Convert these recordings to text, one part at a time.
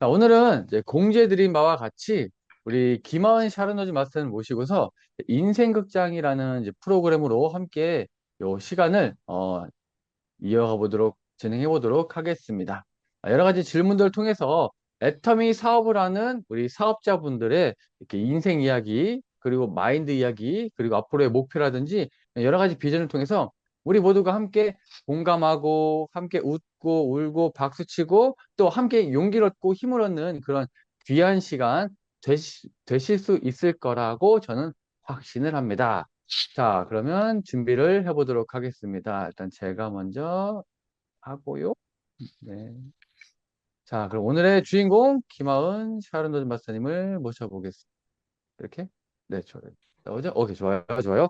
자, 오늘은 이제 공지해 드린 바와 같이 우리 김하은 샤르노즈 마스터를 모시고서 인생극장이라는 이제 프로그램으로 함께 요 시간을 이어가 보도록 진행해 보도록 하겠습니다. 여러 가지 질문들을 통해서 애터미 사업을 하는 우리 사업자분들의 이렇게 인생 이야기, 그리고 마인드 이야기, 그리고 앞으로의 목표라든지 여러 가지 비전을 통해서 우리 모두가 함께 공감하고, 함께 웃고, 울고, 박수치고, 또 함께 용기를 얻고 힘을 얻는 그런 귀한 시간 되실 수 있을 거라고 저는 확신을 합니다. 자, 그러면 준비를 해보도록 하겠습니다. 일단 제가 먼저 하고요. 네. 자, 그럼 오늘의 주인공 김하은 샤론도즈 마스터님을 모셔보겠습니다. 이렇게? 네, 좋아요. 나오죠? 오케이, 좋아요, 좋아요.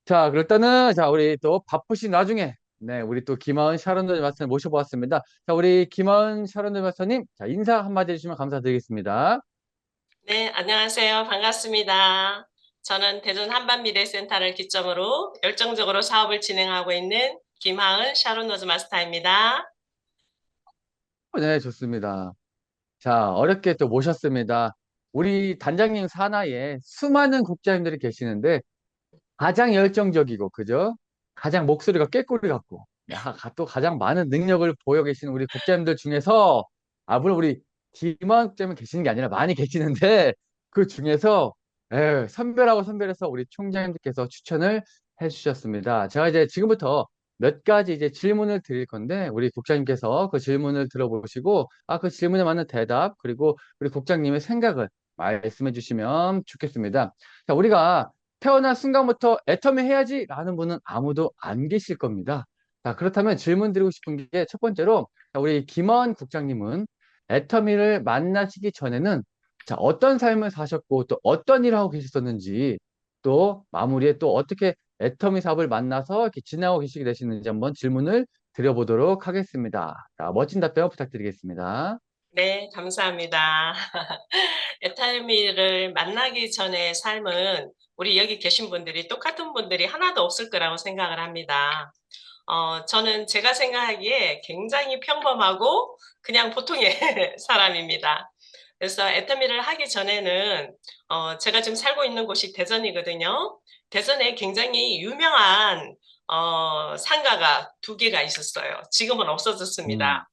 자, 그럼 일단은 자, 우리 또 바쁘신 와중에 네, 우리 또 김하은 샤론도즈 마스터님 모셔보았습니다. 자, 우리 김하은 샤론도즈 마스터님, 자, 인사 한마디 해주시면 감사드리겠습니다. 네, 안녕하세요. 반갑습니다. 저는 대전 한반미래센터를 기점으로 열정적으로 사업을 진행하고 있는 김하은 샤론노즈 마스터입니다. 네, 좋습니다. 자, 어렵게 또 모셨습니다. 우리 단장님 산하에 수많은 국장님들이 계시는데 가장 열정적이고, 그죠? 가장 목소리가 꾀꼬리 같고, 또 가장 많은 능력을 보여 계시는 우리 국장님들 중에서, 물론 우리 김한 국장님 계시는 게 아니라 많이 계시는데, 그 중에서, 선별하고 선별해서 우리 총장님들께서 추천을 해 주셨습니다. 제가 이제 지금부터 몇 가지 이제 질문을 드릴 건데, 우리 국장님께서 그 질문을 들어보시고, 그 질문에 맞는 대답, 그리고 우리 국장님의 생각을 말씀해 주시면 좋겠습니다. 자, 우리가 태어난 순간부터 애터미 해야지 라는 분은 아무도 안 계실 겁니다. 자, 그렇다면 질문 드리고 싶은 게 첫 번째로, 자, 우리 김원 국장님은 애터미를 만나시기 전에는 자, 어떤 삶을 사셨고 또 어떤 일을 하고 계셨었는지 또 마무리에 또 어떻게 애터미 사업을 만나서 이렇게 지나고 계시게 되시는지 한번 질문을 드려보도록 하겠습니다. 자, 멋진 답변 부탁드리겠습니다. 네, 감사합니다. 에타미를 만나기 전의 삶은 우리 여기 계신 분들이 똑같은 분들이 하나도 없을 거라고 생각을 합니다. 저는 제가 생각하기에 굉장히 평범하고 그냥 보통의 사람입니다. 그래서 애터미를 하기 전에는 제가 지금 살고 있는 곳이 대전이거든요. 대전에 굉장히 유명한 상가가 두 개가 있었어요. 지금은 음, 없어졌습니다.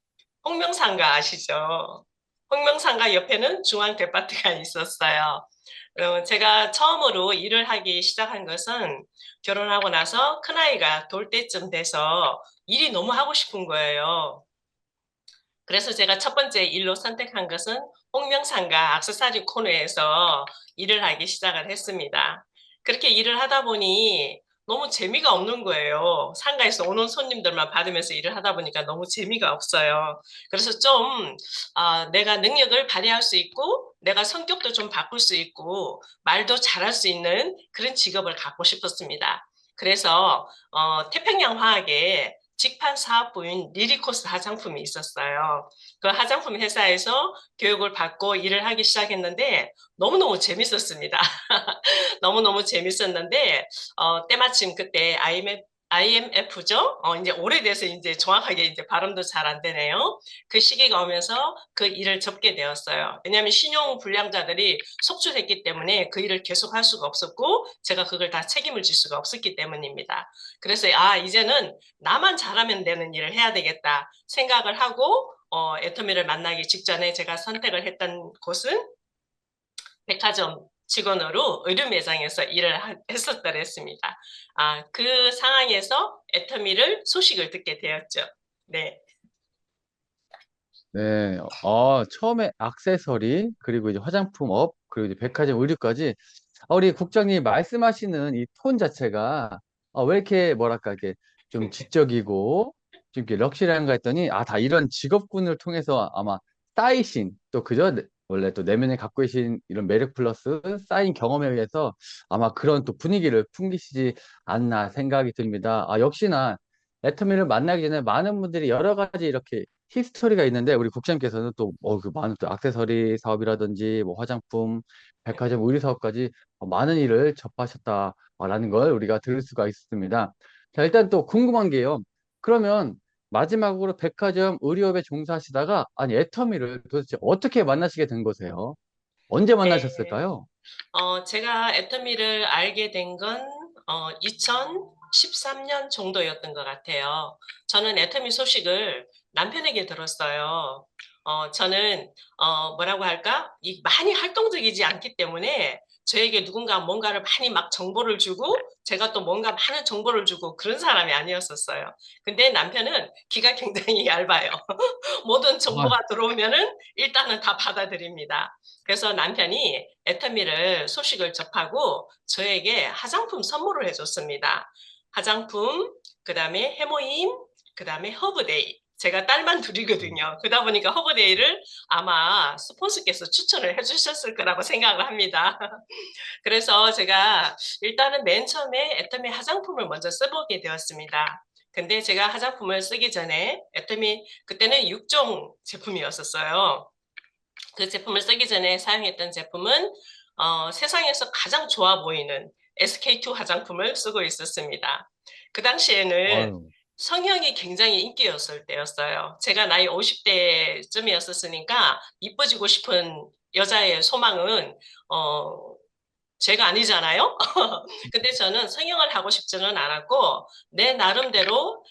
홍명상가 아시죠? 홍명상가 옆에는 중앙데파트가 있었어요. 제가 처음으로 일을 하기 시작한 것은 결혼하고 나서 큰아이가 돌 때쯤 돼서 일이 너무 하고 싶은 거예요. 그래서 제가 첫 번째 일로 선택한 것은 홍명상가 액세서리 코너에서 일을 하기 시작을 했습니다. 그렇게 일을 하다 보니 너무 재미가 없는 거예요. 상가에서 오는 손님들만 받으면서 일을 하다 보니까 너무 재미가 없어요. 그래서 좀 내가 능력을 발휘할 수 있고 내가 성격도 좀 바꿀 수 있고 말도 잘할 수 있는 그런 직업을 갖고 싶었습니다. 그래서 태평양 화학에 직판 사업부인 리리코스 화장품이 있었어요. 그 화장품 회사에서 교육을 받고 일을 하기 시작했는데 너무너무 재밌었습니다. 너무너무 재밌었는데 때마침 그때 IMF죠? 이제 오래돼서 이제 정확하게 이제 발음도 잘 안 되네요. 그 시기가 오면서 그 일을 접게 되었어요. 왜냐하면 신용 불량자들이 속출했기 때문에 그 일을 계속 할 수가 없었고 제가 그걸 다 책임을 질 수가 없었기 때문입니다. 그래서 이제는 나만 잘하면 되는 일을 해야 되겠다 생각을 하고 애터미를 만나기 직전에 제가 선택을 했던 곳은 백화점 직원으로 의류 매장에서 일을 했었더랬습니다. 그 상황에서 애터미를 소식을 듣게 되었죠. 네. 네, 처음에 액세서리, 그리고 이제 화장품 업, 그리고 이제 백화점 의류까지, 우리 국장님 말씀하시는 이 톤 자체가, 왜 이렇게, 뭐랄까, 이렇게 좀 지적이고, 좀 이렇게 럭셔리한가 했더니, 다 이런 직업군을 통해서 아마 쌓이신, 또 그죠? 원래 또 내면에 갖고 계신 이런 매력 플러스 쌓인 경험에 의해서 아마 그런 또 분위기를 풍기시지 않나 생각이 듭니다. 역시나 애터미를 만나기 전에 많은 분들이 여러 가지 이렇게 히스토리가 있는데 우리 국장님께서는 또 그 많은 또 액세서리 사업이라든지 뭐 화장품, 백화점, 의류 사업까지 많은 일을 접하셨다라는 걸 우리가 들을 수가 있습니다. 자, 일단 또 궁금한 게요. 그러면 마지막으로 백화점 의류업에 종사하시다가 아니 애터미를 도대체 어떻게 만나시게 된 거세요? 언제 네. 만나셨을까요? 제가 애터미를 알게 된 건 2013년 정도였던 것 같아요. 저는 애터미 소식을 남편에게 들었어요. 저는 뭐라고 할까? 많이 활동적이지 않기 때문에 저에게 누군가 뭔가를 많이 막 정보를 주고 제가 또 뭔가 많은 정보를 주고 그런 사람이 아니었었어요. 근데 남편은 기가 굉장히 얇아요. 모든 아, 정보가 들어오면은 일단은 다 받아들입니다. 그래서 남편이 애터미를 소식을 접하고 저에게 화장품 선물을 해줬습니다. 화장품, 그 다음에 해모임, 그 다음에 허브데이. 제가 딸만 둘이거든요. 그러다 보니까 허브데이를 아마 스폰서께서 추천을 해주셨을 거라고 생각을 합니다. 그래서 제가 일단은 맨 처음에 애터미 화장품을 먼저 써보게 되었습니다. 근데 제가 화장품을 쓰기 전에 애터미 그때는 6종 제품이었었어요. 그 제품을 쓰기 전에 사용했던 제품은 세상에서 가장 좋아 보이는 SK2 화장품을 쓰고 있었습니다. 그 당시에는 아유, 성형이 굉장히 인기였을 때였어요. 제가 나이 50대쯤이었으니까 이뻐지고 싶은 여자의 소망은 제가 아니잖아요. 근데 저는 성형을 하고 싶지는 않았고 내 나름대로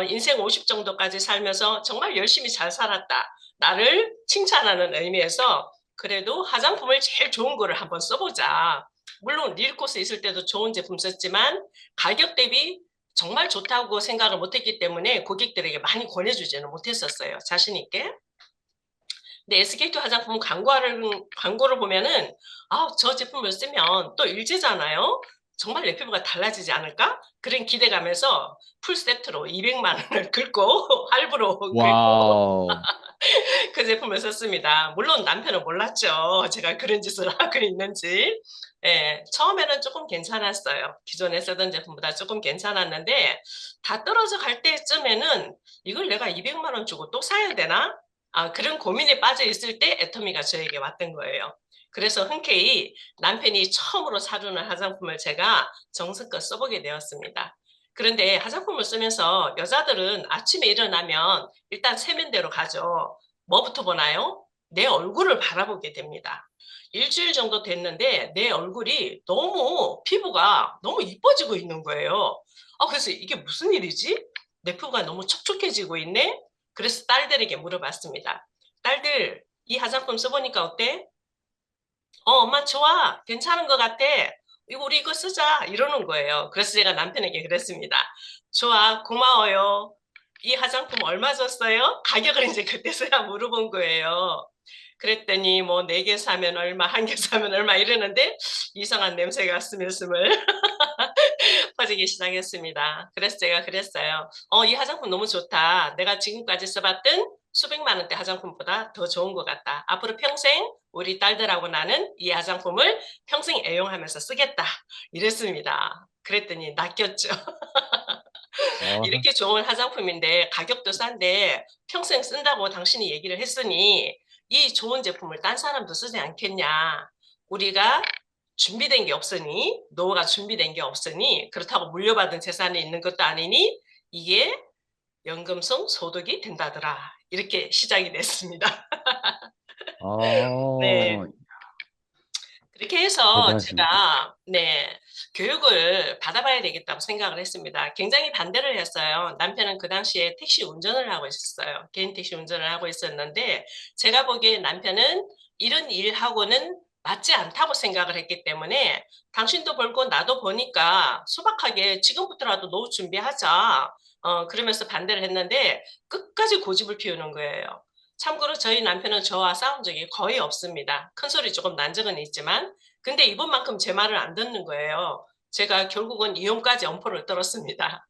인생 50 정도까지 살면서 정말 열심히 잘 살았다. 나를 칭찬하는 의미에서 그래도 화장품을 제일 좋은 거를 한번 써보자. 물론 릴코스 있을 때도 좋은 제품 썼지만 가격 대비 정말 좋다고 생각을 못했기 때문에 고객들에게 많이 권해주지는 못했었어요. 자신 있게. 근데 SK2 화장품 광고를 보면은, 아, 저 제품을 쓰면 또 일제잖아요? 정말 내 피부가 달라지지 않을까? 그런 기대감에서 풀 세트로 200만 원을 긁고, 할부로 긁고, 와우. 그 제품을 썼습니다. 물론 남편은 몰랐죠. 제가 그런 짓을 하고 있는지. 예, 처음에는 조금 괜찮았어요. 기존에 쓰던 제품보다 조금 괜찮았는데, 다 떨어져 갈 때쯤에는 이걸 내가 200만 원 주고 또 사야 되나? 그런 고민에 빠져 있을 때 애터미가 저에게 왔던 거예요. 그래서 흔쾌히 남편이 처음으로 사주는 화장품을 제가 정성껏 써보게 되었습니다. 그런데 화장품을 쓰면서 여자들은 아침에 일어나면 일단 세면대로 가죠. 뭐부터 보나요? 내 얼굴을 바라보게 됩니다. 일주일 정도 됐는데 내 얼굴이 너무 피부가 너무 이뻐지고 있는 거예요. 그래서 이게 무슨 일이지? 내 피부가 너무 촉촉해지고 있네? 그래서 딸들에게 물어봤습니다. 딸들, 이 화장품 써보니까 어때? 엄마 좋아. 괜찮은 것 같아. 우리 이거 쓰자. 이러는 거예요. 그래서 제가 남편에게 그랬습니다. 좋아. 고마워요. 이 화장품 얼마 줬어요? 가격을 이제 그때서야 물어본 거예요. 그랬더니 뭐 4개 사면 얼마, 1개 사면 얼마 이러는데 이상한 냄새가 스물스물 퍼지기 시작했습니다. 그래서 제가 그랬어요. 이 화장품 너무 좋다. 내가 지금까지 써봤던 수백만 원대 화장품보다 더 좋은 것 같다. 앞으로 평생 우리 딸들하고 나는 이 화장품을 평생 애용하면서 쓰겠다. 이랬습니다. 그랬더니 낚였죠. 어, 이렇게 좋은 화장품인데 가격도 싼데 평생 쓴다고 당신이 얘기를 했으니 이 좋은 제품을 딴 사람도 쓰지 않겠냐. 우리가 준비된 게 없으니 노후가 준비된 게 없으니 그렇다고 물려받은 재산이 있는 것도 아니니 이게 연금성 소득이 된다더라. 이렇게 시작이 됐습니다. 네. 어, 그렇게 해서 대단하십니다. 제가 네, 교육을 받아봐야 되겠다고 생각을 했습니다. 굉장히 반대를 했어요. 남편은 그 당시에 택시 운전을 하고 있었어요. 개인 택시 운전을 하고 있었는데 제가 보기에 남편은 이런 일하고는 맞지 않다고 생각을 했기 때문에 당신도 벌고 나도 보니까 소박하게 지금부터라도 노후 준비하자. 그러면서 반대를 했는데 끝까지 고집을 피우는 거예요. 참고로 저희 남편은 저와 싸운 적이 거의 없습니다. 큰 소리 조금 난 적은 있지만, 근데 이번만큼 제 말을 안 듣는 거예요. 제가 결국은 이혼까지 엄포를 떨었습니다.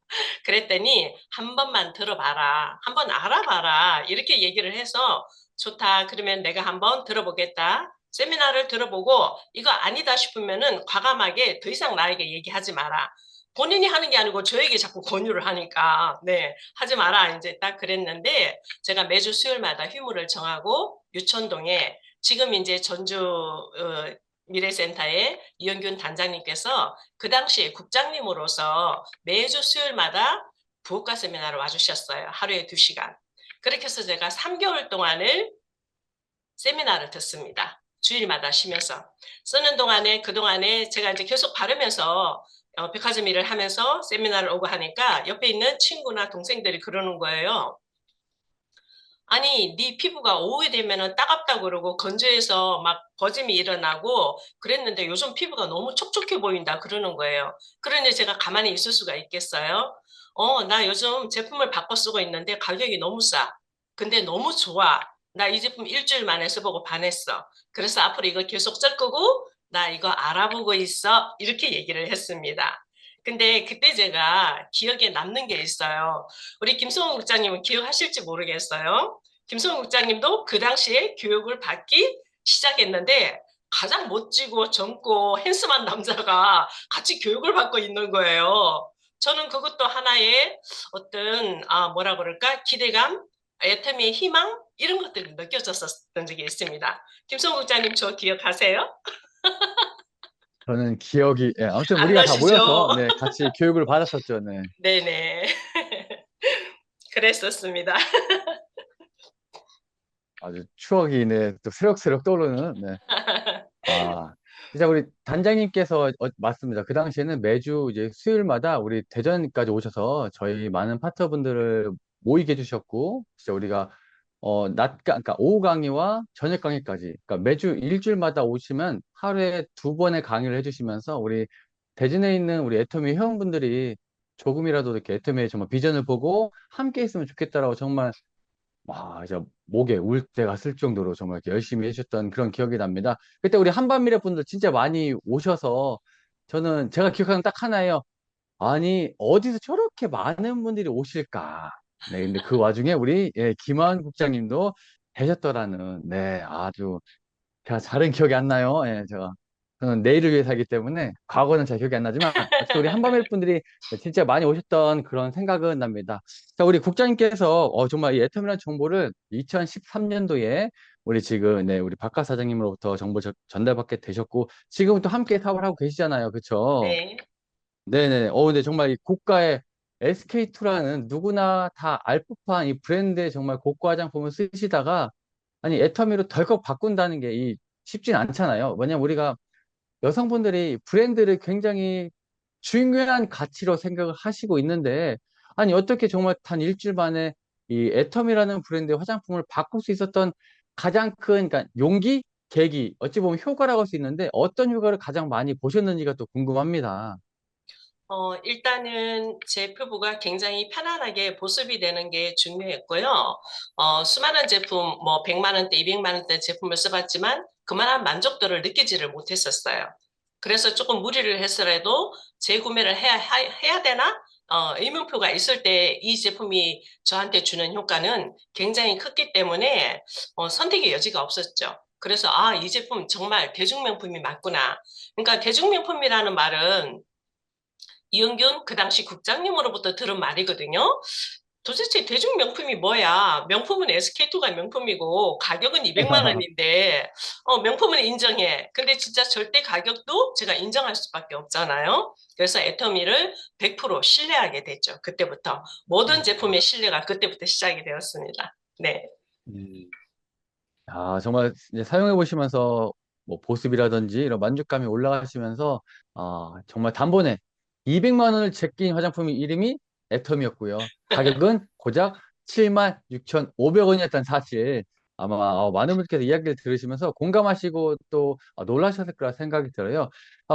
그랬더니 한 번만 들어봐라. 한번 알아봐라. 이렇게 얘기를 해서 좋다. 그러면 내가 한번 들어보겠다. 세미나를 들어보고 이거 아니다 싶으면은 과감하게 더 이상 나에게 얘기하지 마라. 본인이 하는 게 아니고 저에게 자꾸 권유를 하니까 네 하지 마라 이제 딱 그랬는데 제가 매주 수요일마다 휴무를 정하고 유천동에 지금 이제 전주 미래센터의 이영균 단장님께서 그 당시에 국장님으로서 매주 수요일마다 부업가 세미나를 와주셨어요. 하루에 2시간. 그렇게 해서 제가 3개월 동안을 세미나를 듣습니다. 주일마다 쉬면서. 쓰는 동안에, 그동안에 제가 이제 계속 바르면서 백화점 일을 하면서 세미나를 오고 하니까 옆에 있는 친구나 동생들이 그러는 거예요. 아니, 네 피부가 오후에 되면은 따갑다고 그러고 건조해서 막 버짐이 일어나고 그랬는데 요즘 피부가 너무 촉촉해 보인다 그러는 거예요. 그러니 제가 가만히 있을 수가 있겠어요? 나 요즘 제품을 바꿔 쓰고 있는데 가격이 너무 싸. 근데 너무 좋아. 나 이 제품 일주일 만에 써보고 반했어. 그래서 앞으로 이거 계속 쓸 거고 나 이거 알아보고 있어. 이렇게 얘기를 했습니다. 근데 그때 제가 기억에 남는 게 있어요. 우리 김성훈 국장님은 기억하실지 모르겠어요. 김성훈 국장님도 그 당시에 교육을 받기 시작했는데 가장 멋지고 젊고 핸섬한 남자가 같이 교육을 받고 있는 거예요. 저는 그것도 하나의 어떤 뭐라 그럴까 기대감, 애터미의 희망 이런 것들이 느껴졌었던 적이 있습니다. 김성국 국장님 저 기억하세요? 저는 기억이, 예, 아무튼 안 우리가 다 나시죠? 모여서, 네, 같이 교육을 받았었죠. 네. 네네. 그랬었습니다. 아주 추억이, 네, 또 새록새록 떠오르는, 네. 아, 진짜 우리 단장님께서 맞습니다. 그 당시에는 매주 이제 수요일마다 우리 대전까지 오셔서 저희 많은 파트너분들을 모이게 해주셨고, 진짜 우리가 그러니까 오후 강의와 저녁 강의까지, 그러니까 매주 일주일마다 오시면 하루에 2번의 강의를 해주시면서 우리 대전에 있는 우리 애터미 회원분들이 조금이라도 이렇게 애터미의 정말 비전을 보고 함께 했으면 좋겠다라고 정말 와, 이제 목에 울 때가 쓸 정도로 정말 이렇게 열심히 해주셨던 그런 기억이 납니다. 그때 우리 한밤미래 분들 진짜 많이 오셔서 저는 제가 기억하는 딱 하나예요. 아니, 어디서 저렇게 많은 분들이 오실까? 네, 근데 그 와중에 우리 예, 김하은 국장님도 계셨더라는, 네, 아주 제가 잘은 기억이 안 나요. 예, 저는 내일을 위해 살기 때문에 과거는 잘 기억이 안 나지만 어쨌든 우리 한밤일 분들이 진짜 많이 오셨던 그런 생각은 납니다. 자, 우리 국장님께서 정말 이 애터미란 정보를 2013년도에 우리 지금 네, 우리 박가 사장님으로부터 정보 전달받게 되셨고 지금은 또 함께 사업을 하고 계시잖아요. 그렇죠? 네. 네네. 근데 정말 이 고가의 SK2라는 누구나 다 알 법한 이 브랜드의 정말 고가 화장품을 쓰시다가 아니 애터미로 덜컥 바꾼다는 게 쉽진 않잖아요. 왜냐면 우리가 여성분들이 브랜드를 굉장히 중요한 가치로 생각을 하시고 있는데 아니 어떻게 정말 단 일주일 만에 이 애텀이라는 브랜드의 화장품을 바꿀 수 있었던 가장 큰 그러니까 용기, 계기, 어찌 보면 효과라고 할 수 있는데 어떤 효과를 가장 많이 보셨는지가 또 궁금합니다. 일단은 제 피부가 굉장히 편안하게 보습이 되는 게 중요했고요. 수많은 제품, 뭐 100만 원대, 200만 원대 제품을 써봤지만 그만한 만족도를 느끼지를 못했었어요. 그래서 조금 무리를 했더라도 재구매를 해야 되나? 의문표가 있을 때 이 제품이 저한테 주는 효과는 굉장히 컸기 때문에 선택의 여지가 없었죠. 그래서 이 제품 정말 대중명품이 맞구나. 그러니까 대중명품이라는 말은 이은균 그 당시 국장님으로부터 들은 말이거든요. 도대체 대중 명품이 뭐야? 명품은 SK2가 명품이고 가격은 200만 원인데 명품은 인정해. 근데 진짜 절대 가격도 제가 인정할 수밖에 없잖아요. 그래서 애터미를 100% 신뢰하게 됐죠. 그때부터 모든 제품의 신뢰가 그때부터 시작이 되었습니다. 네. 음. 정말 이제 사용해 보시면서 뭐 보습이라든지 이런 만족감이 올라가시면서 정말 단번에 200만 원을 제낀 화장품 이름이 애텀이었고요. 가격은 고작 76,500원이었던 사실 아마 많은 분들께서 이야기를 들으시면서 공감하시고 또 놀라셨을 거라 생각이 들어요.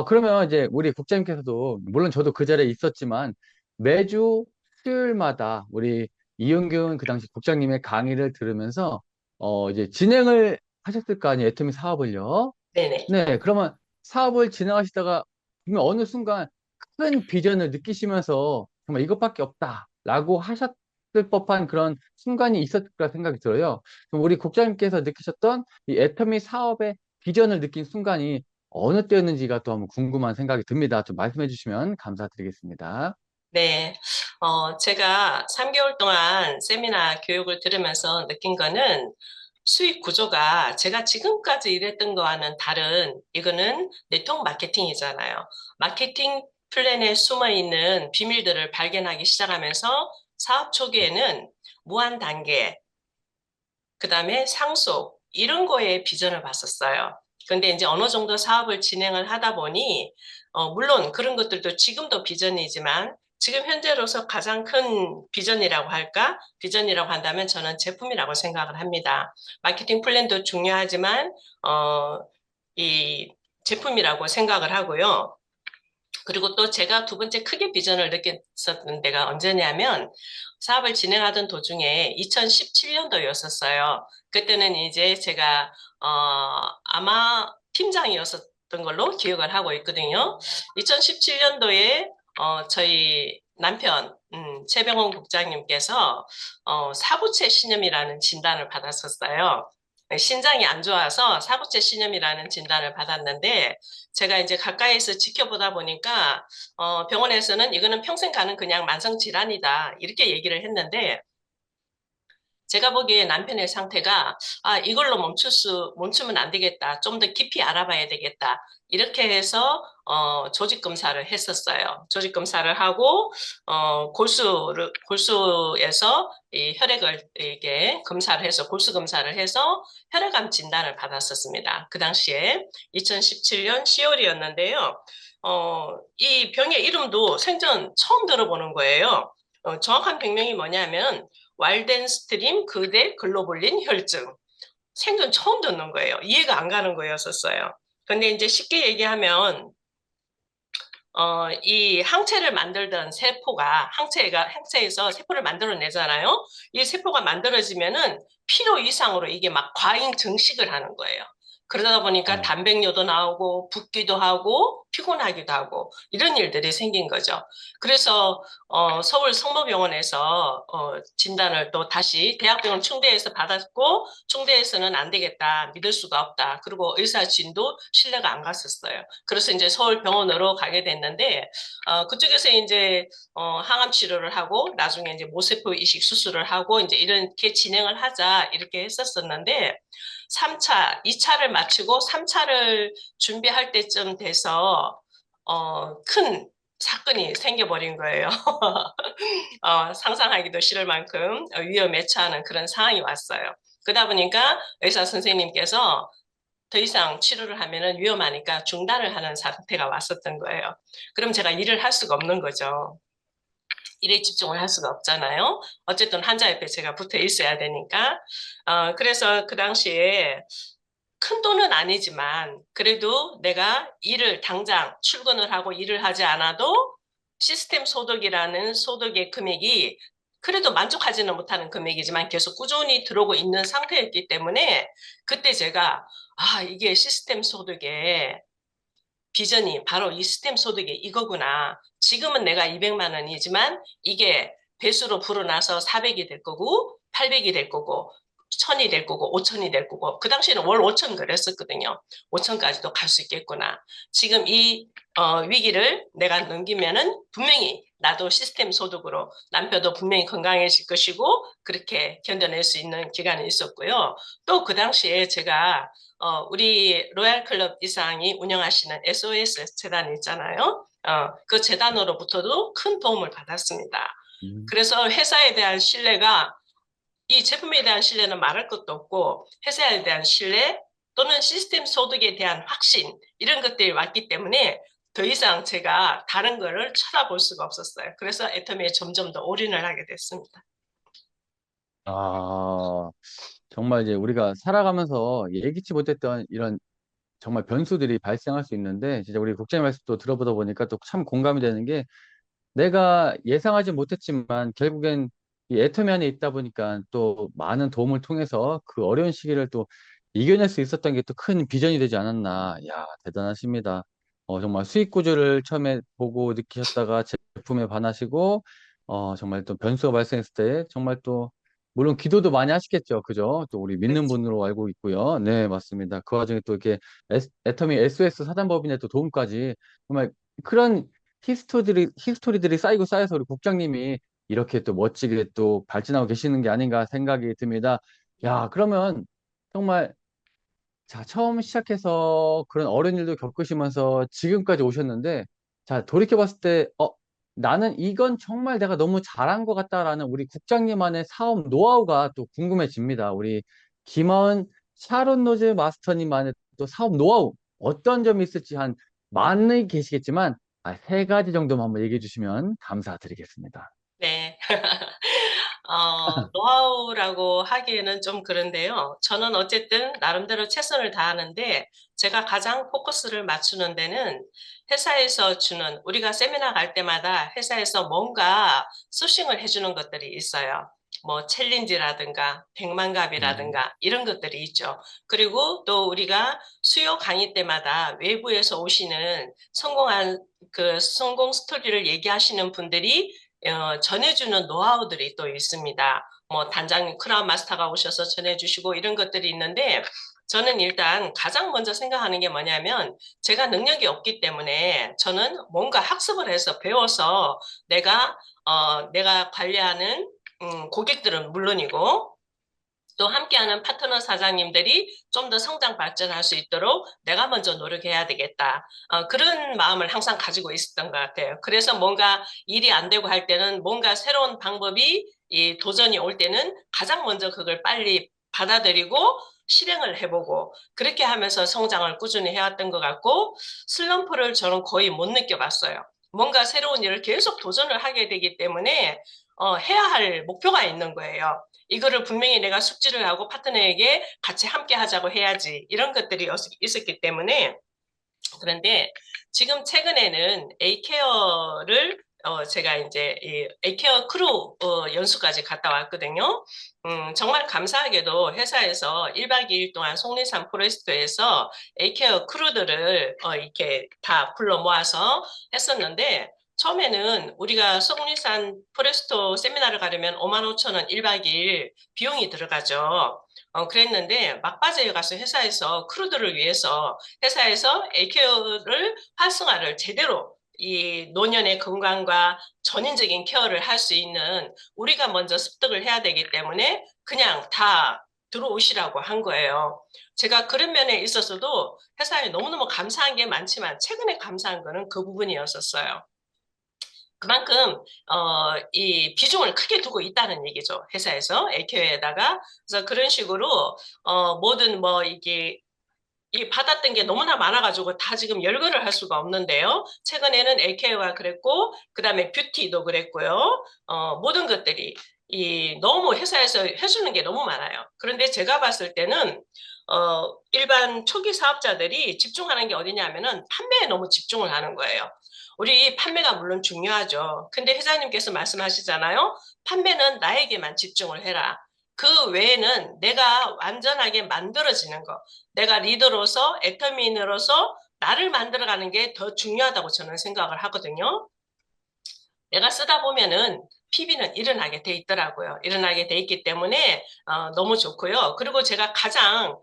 그러면 이제 우리 국장님께서도 물론 저도 그 자리에 있었지만 매주 수요일마다 우리 이용균 그 당시 국장님의 강의를 들으면서 이제 진행을 하셨을 거 아니에요, 애터미 사업을요. 네네. 네, 그러면 사업을 진행하시다가 분명 어느 순간 큰 비전을 느끼시면서 정말 이것밖에 없다라고 하셨을 법한 그런 순간이 있었을 거라 생각이 들어요. 그럼 우리 국장님께서 느끼셨던 이 애터미 사업의 비전을 느낀 순간이 어느 때였는지가 또 한번 궁금한 생각이 듭니다. 좀 말씀해 주시면 감사드리겠습니다. 네, 제가 3개월 동안 세미나 교육을 들으면서 느낀 거는 수익 구조가 제가 지금까지 일했던 거와는 다른, 이거는 네트워크 마케팅이잖아요. 마케팅 플랜에 숨어 있는 비밀들을 발견하기 시작하면서 사업 초기에는 무한 단계, 그 다음에 상속, 이런 거에 비전을 봤었어요. 근데 이제 어느 정도 사업을 진행을 하다 보니, 물론 그런 것들도 지금도 비전이지만, 지금 현재로서 가장 큰 비전이라고 할까? 비전이라고 한다면 저는 제품이라고 생각을 합니다. 마케팅 플랜도 중요하지만, 이 제품이라고 생각을 하고요. 그리고 또 제가 두 번째 크게 비전을 느꼈었던 데가 언제냐면 사업을 진행하던 도중에 2017년도였었어요. 그때는 이제 제가 아마 팀장이었었던 걸로 기억을 하고 있거든요. 2017년도에 저희 남편 최병원 국장님께서 사부체 신염이라는 진단을 받았었어요. 신장이 안 좋아서 사부체 신염이라는 진단을 받았는데 제가 이제 가까이서 지켜보다 보니까 병원에서는 이거는 평생 가는 그냥 만성 질환이다 이렇게 얘기를 했는데 제가 보기에 남편의 상태가 이걸로 멈추면 안 되겠다. 좀 더 깊이 알아봐야 되겠다. 이렇게 해서 조직 검사를 했었어요. 조직 검사를 하고 골수에서 이 혈액을 이게 검사를 해서 골수 검사를 해서 혈액암 진단을 받았었습니다. 그 당시에 2017년 10월이었는데요. 이 병의 이름도 생전 처음 들어보는 거예요. 정확한 병명이 뭐냐면 왈덴스트림 그대 글로불린 혈증. 생전 처음 듣는 거예요. 이해가 안 가는 거였었어요. 근데 이제 쉽게 얘기하면 이 항체를 만들던 세포가 항체에서 세포를 만들어내잖아요. 이 세포가 만들어지면은 필요 이상으로 이게 막 과잉 증식을 하는 거예요. 그러다 보니까 어, 단백뇨도 나오고 붓기도 하고 피곤하기도 하고 이런 일들이 생긴 거죠. 그래서 서울 성모병원에서 진단을 또 다시 대학병원 충대에서 받았고 충대에서는 안 되겠다, 믿을 수가 없다. 그리고 의사 진도 신뢰가 안 갔었어요. 그래서 이제 서울병원으로 가게 됐는데 그쪽에서 이제 항암 치료를 하고 나중에 이제 모세포 이식 수술을 하고 이제 이렇게 진행을 하자 이렇게 했었었는데 3차, 2차를 마치고 3차를 준비할 때쯤 돼서 큰 사건이 생겨버린 거예요. 상상하기도 싫을 만큼 위험에 처하는 그런 상황이 왔어요. 그러다 보니까 의사 선생님께서 더 이상 치료를 하면은 위험하니까 중단을 하는 상태가 왔었던 거예요. 그럼 제가 일을 할 수가 없는 거죠. 일에 집중을 할 수가 없잖아요. 어쨌든 환자 옆에 제가 붙어 있어야 되니까. 그래서 그 당시에 큰 돈은 아니지만 그래도 내가 일을 당장 출근을 하고 일을 하지 않아도 시스템 소득이라는 소득의 금액이 그래도 만족하지는 못하는 금액이지만 계속 꾸준히 들어오고 있는 상태였기 때문에 그때 제가 이게 시스템 소득의 비전이 바로 이 시스템 소득이 이거구나. 지금은 내가 200만 원이지만 이게 배수로 불어나서 400이 될 거고 800이 될 거고 1000이 될 거고 5000이 될 거고 그 당시에는 월 5000 그랬었거든요. 5000까지도 갈 수 있겠구나. 지금 이 위기를 내가 넘기면은 분명히 나도 시스템 소득으로 남편도 분명히 건강해질 것이고 그렇게 견뎌낼 수 있는 기간이 있었고요. 또 그 당시에 제가 우리 로얄 클럽 이상이 운영하시는 SOS 재단 있잖아요. 그 재단으로부터도 큰 도움을 받았습니다. 음. 그래서 회사에 대한 신뢰가 이 제품에 대한 신뢰는 말할 것도 없고 회사에 대한 신뢰 또는 시스템 소득에 대한 확신 이런 것들이 왔기 때문에 더 이상 제가 다른 거를 쳐다볼 수가 없었어요. 그래서 애터미에 점점 더 올인을 하게 됐습니다. 아, 정말 이제 우리가 살아가면서 예기치 못했던 이런 정말 변수들이 발생할 수 있는데, 진짜 우리 국장님 말씀도 들어보다 보니까 또 참 공감이 되는 게, 내가 예상하지 못했지만 결국엔 이 애터미 안에 있다 보니까 또 많은 도움을 통해서 그 어려운 시기를 또 이겨낼 수 있었던 게 또 큰 비전이 되지 않았나. 야, 대단하십니다. 정말 수익 구조를 처음에 보고 느끼셨다가 제품에 반하시고, 정말 또 변수가 발생했을 때 정말 또 물론 기도도 많이 하시겠죠. 그죠? 또 우리 믿는 그렇죠. 분으로 알고 있고요. 네, 맞습니다. 그 와중에 또 이렇게 애터미 SOS 사단법인의 또 도움까지 정말 그런 히스토리들이 쌓이고 쌓여서 우리 국장님이 이렇게 또 멋지게 또 발전하고 계시는 게 아닌가 생각이 듭니다. 야, 그러면 정말 자, 처음 시작해서 그런 어려운 일도 겪으시면서 지금까지 오셨는데 자, 돌이켜 봤을 때 나는 이건 정말 내가 너무 잘한 것 같다라는 우리 국장님만의 사업 노하우가 또 궁금해집니다. 우리 김하은 샤론 노즈 마스터님만의 또 사업 노하우 어떤 점이 있을지 한 많이 계시겠지만 세 가지 정도만 한번 얘기해 주시면 감사드리겠습니다. 네. 노하우라고 하기에는 좀 그런데요. 저는 어쨌든 나름대로 최선을 다하는데 제가 가장 포커스를 맞추는 데는 회사에서 주는, 우리가 세미나 갈 때마다 회사에서 뭔가 소싱을 해주는 것들이 있어요. 뭐 챌린지라든가 음, 백만갑이라든가 이런 것들이 있죠. 그리고 또 우리가 수요 강의 때마다 외부에서 오시는 성공한 그 성공 스토리를 얘기하시는 분들이 전해주는 노하우들이 또 있습니다. 뭐 단장님, 크라운 마스터가 오셔서 전해주시고 이런 것들이 있는데 저는 일단 가장 먼저 생각하는 게 뭐냐면 제가 능력이 없기 때문에 저는 뭔가 학습을 해서 배워서 내가 관리하는 고객들은 물론이고 또 함께하는 파트너 사장님들이 좀 더 성장 발전할 수 있도록 내가 먼저 노력해야 되겠다. 그런 마음을 항상 가지고 있었던 것 같아요. 그래서 뭔가 일이 안 되고 할 때는 뭔가 새로운 방법이 이 도전이 올 때는 가장 먼저 그걸 빨리 받아들이고 실행을 해보고 그렇게 하면서 성장을 꾸준히 해왔던 것 같고 슬럼프를 저는 거의 못 느껴봤어요. 뭔가 새로운 일을 계속 도전을 하게 되기 때문에 해야 할 목표가 있는 거예요. 이거를 분명히 내가 숙지를 하고 파트너에게 같이 함께 하자고 해야지. 이런 것들이 있었기 때문에. 그런데 지금 최근에는 에이케어를 제가 이제 이 에이케어 크루 연수까지 갔다 왔거든요. 정말 감사하게도 회사에서 1박 2일 동안 속리산 포레스트에서 에이케어 크루들을 이렇게 다 불러 모아서 했었는데 처음에는 우리가 속리산 포레스토 세미나를 가려면 5만 5천 원 1박 2일 비용이 들어가죠. 그랬는데 막바지에 가서 회사에서 크루들을 위해서 회사에서 에이케어를 활성화를 제대로 이 노년의 건강과 전인적인 케어를 할 수 있는 우리가 먼저 습득을 해야 되기 때문에 그냥 다 들어오시라고 한 거예요. 제가 그런 면에 있어서도 회사에 너무너무 감사한 게 많지만 최근에 감사한 거는 그 부분이었었어요. 그만큼 이 비중을 크게 두고 있다는 얘기죠. 회사에서 에이케어에다가 그래서 그런 식으로 모든 뭐 이게 이 받았던 게 너무나 많아가지고 다 지금 열거를 할 수가 없는데요. 최근에는 에이케어가 그랬고 그다음에 뷰티도 그랬고요. 모든 것들이 이 너무 회사에서 해주는 게 너무 많아요. 그런데 제가 봤을 때는 일반 초기 사업자들이 집중하는 게 어디냐면은 판매에 너무 집중을 하는 거예요. 우리 판매가 물론 중요하죠. 근데 회장님께서 말씀하시잖아요. 판매는 나에게만 집중을 해라. 그 외에는 내가 완전하게 만들어지는 거. 내가 리더로서, 애터미인으로서 나를 만들어가는 게 더 중요하다고 저는 생각을 하거든요. 내가 쓰다 보면은 PB는 일어나게 돼 있더라고요. 일어나게 돼 있기 때문에 너무 좋고요. 그리고 제가 가장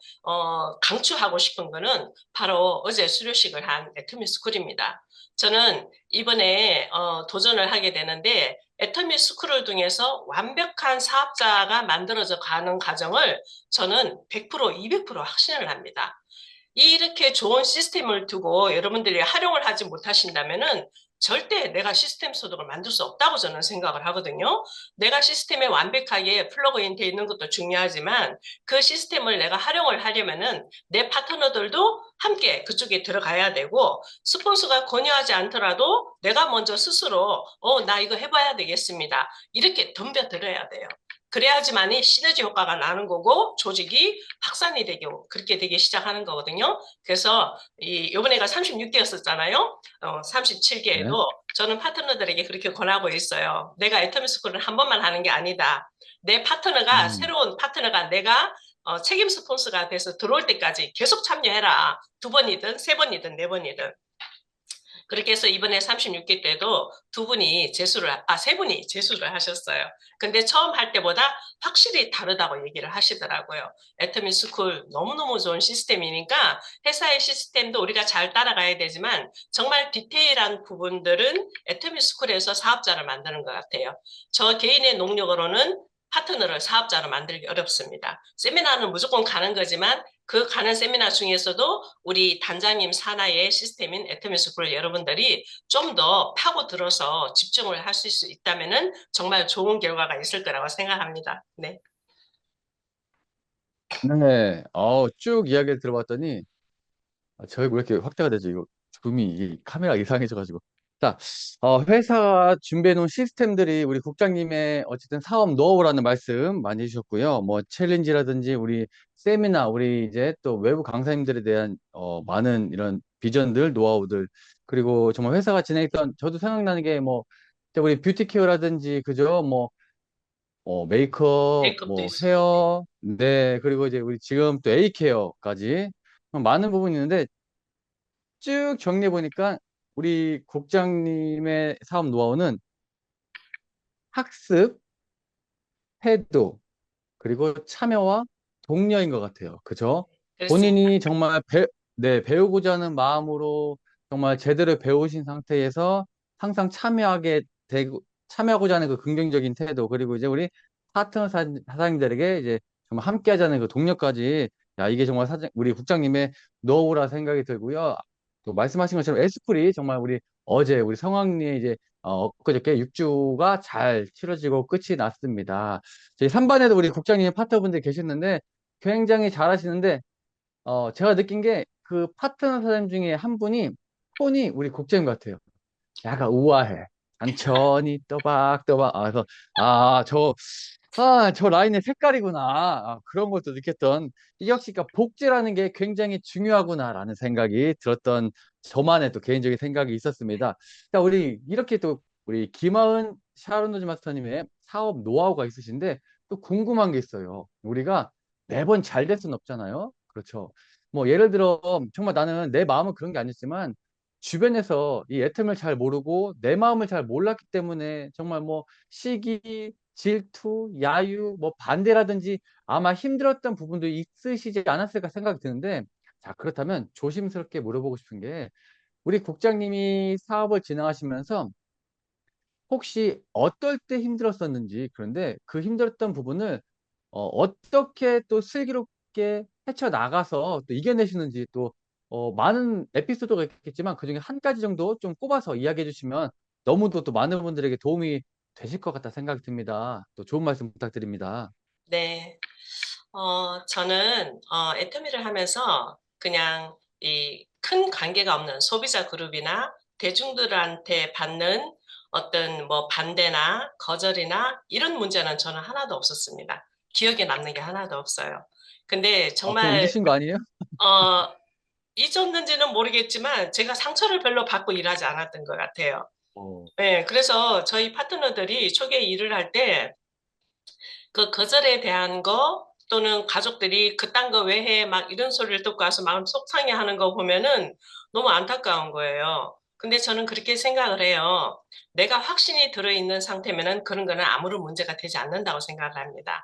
강추하고 싶은 거는 바로 어제 수료식을 한 애터미 스쿨입니다. 저는 이번에 도전을 하게 되는데 애터미 스쿨을 통해서 완벽한 사업자가 만들어져 가는 과정을 저는 100%, 200% 확신을 합니다. 이렇게 좋은 시스템을 두고 여러분들이 활용을 하지 못하신다면은 절대 내가 시스템 소득을 만들 수 없다고 저는 생각을 하거든요. 내가 시스템에 완벽하게 플러그인 돼 있는 것도 중요하지만 그 시스템을 내가 활용을 하려면은 내 파트너들도 함께 그쪽에 들어가야 되고 스폰서가 권유하지 않더라도 내가 먼저 스스로 나 이거 해봐야 되겠습니다. 이렇게 덤벼들어야 돼요. 그래야지만이 시너지 효과가 나는 거고 조직이 확산이 되고 그렇게 되기 시작하는 거거든요. 그래서 이번에가 36개였었잖아요. 네. 37개에도 저는 파트너들에게 그렇게 권하고 있어요. 내가 애터미 스쿨을 한 번만 하는 게 아니다. 내 파트너가 음, 새로운 파트너가 내가 책임 스폰서가 돼서 들어올 때까지 계속 참여해라. 두 번이든 세 번이든 네 번이든. 그렇게 해서 이번에 36기 때도 세 분이 재수를 하셨어요. 근데 처음 할 때보다 확실히 다르다고 얘기를 하시더라고요. 애터미 스쿨 너무너무 좋은 시스템이니까 회사의 시스템도 우리가 잘 따라가야 되지만 정말 디테일한 부분들은 애터미 스쿨에서 사업자를 만드는 것 같아요. 저 개인의 농력으로는 파트너를 사업자로 만들기 어렵습니다. 세미나는 무조건 가는 거지만 그 가는 세미나 중에서도 우리 단장님 산하의 시스템인 애터미스쿨 여러분들이 좀 더 파고들어서 집중을 하실 수 있다면은 정말 좋은 결과가 있을 거라고 생각합니다. 네. 네. 쭉 이야기를 들어봤더니, 저희 왜 이렇게 확대가 되죠? 이거 줌이 이게 카메라 이상해져가지고. 자, 회사가 준비해 놓은 시스템들이 우리 국장님의 어쨌든 사업 노하우라는 말씀 많이 해주셨고요. 뭐 챌린지라든지 우리 세미나, 우리 이제 또 외부 강사님들에 대한 많은 이런 비전들, 노하우들, 그리고 정말 회사가 진행했던 저도 생각나는 게 뭐 우리 뷰티 케어라든지 그죠? 뭐 메이크업, 메이크업도 뭐 있었고. 네. 헤어, 네, 그리고 이제 우리 지금 또 A 케어까지 많은 부분이 있는데 쭉 정리해 보니까 우리 국장님의 사업 노하우는 학습, 태도, 그리고 참여와 독려인 것 같아요. 그죠? 그렇습니다. 본인이 정말 네, 배우고자 하는 마음으로 정말 제대로 배우신 상태에서 항상 참여하고자 하는 그 긍정적인 태도, 그리고 이제 우리 파트너 사장님들에게 이제 정말 함께 하자는 그 동력까지, 야, 이게 정말 우리 국장님의 노하우라 생각이 들고요. 또 말씀하신 것처럼 에스프리 정말 우리 성황리에 이제 엊그저께 6주가 잘 치러지고 끝이 났습니다. 저희 3반에도 우리 국장님 파트너분들 계셨는데 굉장히 잘하시는데 제가 느낀 게 그 파트너 사장님 중에 한 분이 톤이 우리 국장님 같아요. 약간 우아해. 천천히 또박또박. 그래서 아, 저 라인의 색깔이구나. 그런 것도 느꼈던 이 역시 그러니까 복제라는 게 굉장히 중요하구나라는 생각이 들었던 저만의 또 개인적인 생각이 있었습니다. 자, 우리 이렇게 또 우리 김하은 샤론노즈 마스터님의 사업 노하우가 있으신데 또 궁금한 게 있어요. 우리가 매번 잘 될 수는 없잖아요. 그렇죠. 뭐 예를 들어 정말 나는 내 마음은 그런 게 아니었지만 주변에서 이 애텀을 잘 모르고 내 마음을 잘 몰랐기 때문에 정말 뭐 시기, 질투, 야유, 뭐 반대라든지 아마 힘들었던 부분도 있으시지 않았을까 생각이 드는데, 자, 그렇다면 조심스럽게 물어보고 싶은 게 우리 국장님이 사업을 진행하시면서 혹시 어떨 때 힘들었었는지, 그런데 그 힘들었던 부분을 어떻게 또 슬기롭게 헤쳐나가서 또 이겨내시는지 또 많은 에피소드가 있겠지만 그중에 한 가지 정도 좀 꼽아서 이야기해 주시면 너무도 또 많은 분들에게 도움이 되실 것 같다 생각이 듭니다. 또 좋은 말씀 부탁드립니다. 네. 저는 애터미를 하면서 그냥 이 큰 관계가 없는 소비자 그룹이나 대중들한테 받는 어떤 뭐 반대나 거절이나 이런 문제는 저는 하나도 없었습니다. 기억에 남는 게 하나도 없어요. 근데 그거 정말 잊으신 거 아니에요? 어, 잊었는지는 모르겠지만 제가 상처를 별로 받고 일하지 않았던 것 같아요. 어, 네, 그래서 저희 파트너들이 초기에 일을 할때 그 거절에 대한 거 또는 가족들이 그딴 거 왜 해? 막 이런 소리를 듣고 와서 마음 속상해하는 거 보면은 너무 안타까운 거예요. 근데 저는 그렇게 생각을 해요. 내가 확신이 들어있는 상태면은 그런 거는 아무런 문제가 되지 않는다고 생각을 합니다.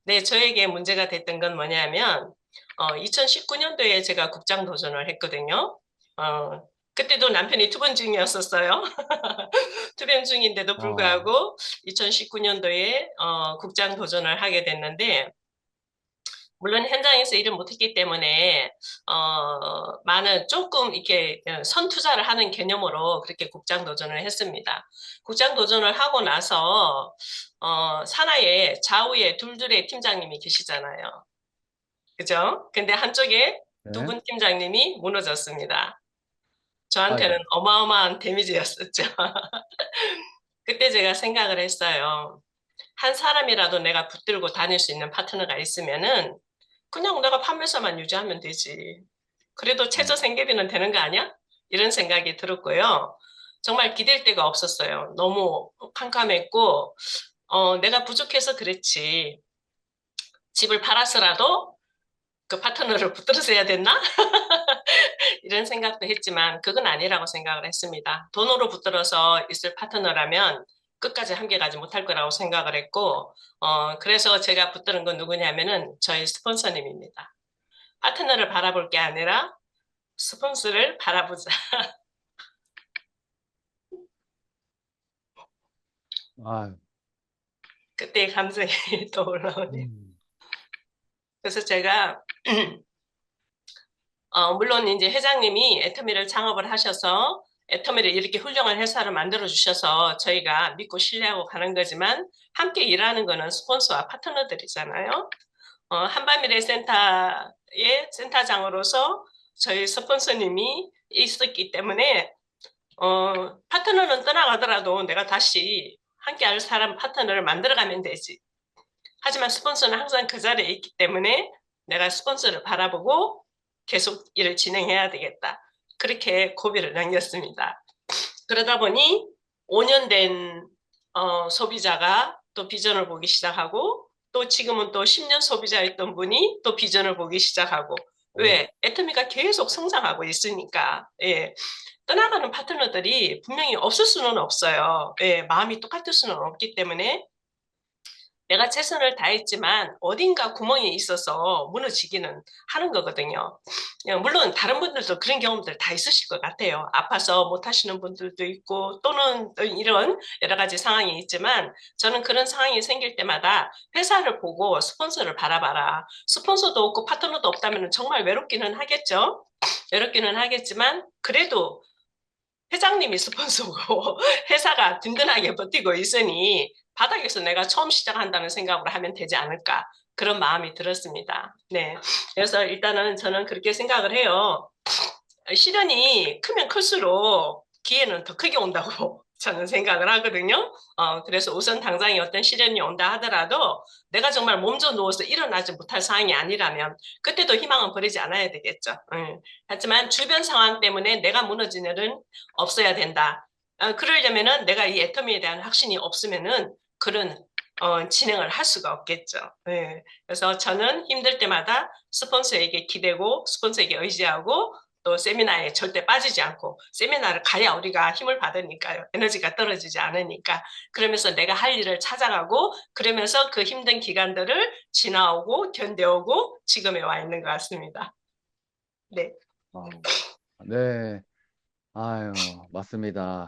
네, 저에게 문제가 됐던 건 뭐냐면 2019년도에 제가 국장 도전을 했거든요. 어, 그때도 남편이 투병 중이었었어요. 투병 중인데도 아, 불구하고 2019년도에 국장 도전을 하게 됐는데 물론 현장에서 일을 못했기 때문에 많은 조금 이렇게 선투자를 하는 개념으로 그렇게 국장 도전을 했습니다. 국장 도전을 하고 나서 산하에 좌우에 둘둘의 팀장님이 계시잖아요. 그죠? 근데 한쪽에 두 네. 분 팀장님이 무너졌습니다. 저한테는 아이고. 어마어마한 데미지였었죠. 그때 제가 생각을 했어요. 한 사람이라도 내가 붙들고 다닐 수 있는 파트너가 있으면은 그냥 내가 판매사만 유지하면 되지. 그래도 최저 음, 생계비는 되는 거 아니야? 이런 생각이 들었고요. 정말 기댈 데가 없었어요. 너무 캄캄했고, 내가 부족해서 그랬지. 집을 팔아서라도 그 파트너를 붙들어서야 됐나? 이런 생각도 했지만 그건 아니라고 생각을 했습니다. 돈으로 붙들어서 있을 파트너라면 끝까지 함께 가지 못할 거라고 생각을 했고, 그래서 제가 붙드는 건 누구냐면은 저희 스폰서님입니다. 파트너를 바라볼 게 아니라 스폰서를 바라보자. 아유. 그때의 감성이 떠올라오네요. 음. 그래서 제가 물론 이제 회장님이 애터미를 창업을 하셔서 애터미를 이렇게 훌륭한 회사를 만들어 주셔서 저희가 믿고 신뢰하고 가는 거지만 함께 일하는 거는 스폰서와 파트너들이잖아요. 한밤미래 센터의 센터장으로서 저희 스폰서님이 있었기 때문에 파트너는 떠나가더라도 내가 다시 함께 할 사람 파트너를 만들어가면 되지. 하지만 스폰서는 항상 그 자리에 있기 때문에 내가 스폰서를 바라보고 계속 일을 진행해야 되겠다. 그렇게 고비를 남겼습니다. 그러다 보니 5년 된 소비자가 또 비전을 보기 시작하고 또 지금은 또 10년 소비자였던 분이 또 비전을 보기 시작하고 오. 왜? 애터미가 계속 성장하고 있으니까. 예. 떠나가는 파트너들이 분명히 없을 수는 없어요. 예, 마음이 똑같을 수는 없기 때문에 내가 최선을 다했지만 어딘가 구멍이 있어서 무너지기는 하는 거거든요. 물론 다른 분들도 그런 경험들 다 있으실 것 같아요. 아파서 못 하시는 분들도 있고 또는 이런 여러 가지 상황이 있지만 저는 그런 상황이 생길 때마다 회사를 보고 스폰서를 바라봐라. 스폰서도 없고 파트너도 없다면 정말 외롭기는 하겠죠. 외롭기는 하겠지만 그래도 회장님이 스폰서고 회사가 든든하게 버티고 있으니 바닥에서 내가 처음 시작한다는 생각으로 하면 되지 않을까 그런 마음이 들었습니다. 네, 그래서 일단은 저는 그렇게 생각을 해요. 시련이 크면 클수록 기회는 더 크게 온다고 저는 생각을 하거든요. 그래서 우선 당장에 어떤 시련이 온다 하더라도 내가 정말 몸져 누워서 일어나지 못할 상황이 아니라면 그때도 희망은 버리지 않아야 되겠죠. 하지만 주변 상황 때문에 내가 무너진 일은 없어야 된다. 그러려면은 내가 이 애터미에 대한 확신이 없으면은 그런 진행을 할 수가 없겠죠. 그래서 저는 힘들 때마다 스폰서에게 기대고 스폰서에게 의지하고 또 세미나에 절대 빠지지 않고 세미나를 가야 우리가 힘을 받으니까요. 에너지가 떨어지지 않으니까. 그러면서 내가 할 일을 찾아가고 그러면서 그 힘든 기간들을 지나오고 견뎌오고 지금에 와 있는 것 같습니다. 네. 아, 네. 아유, 맞습니다.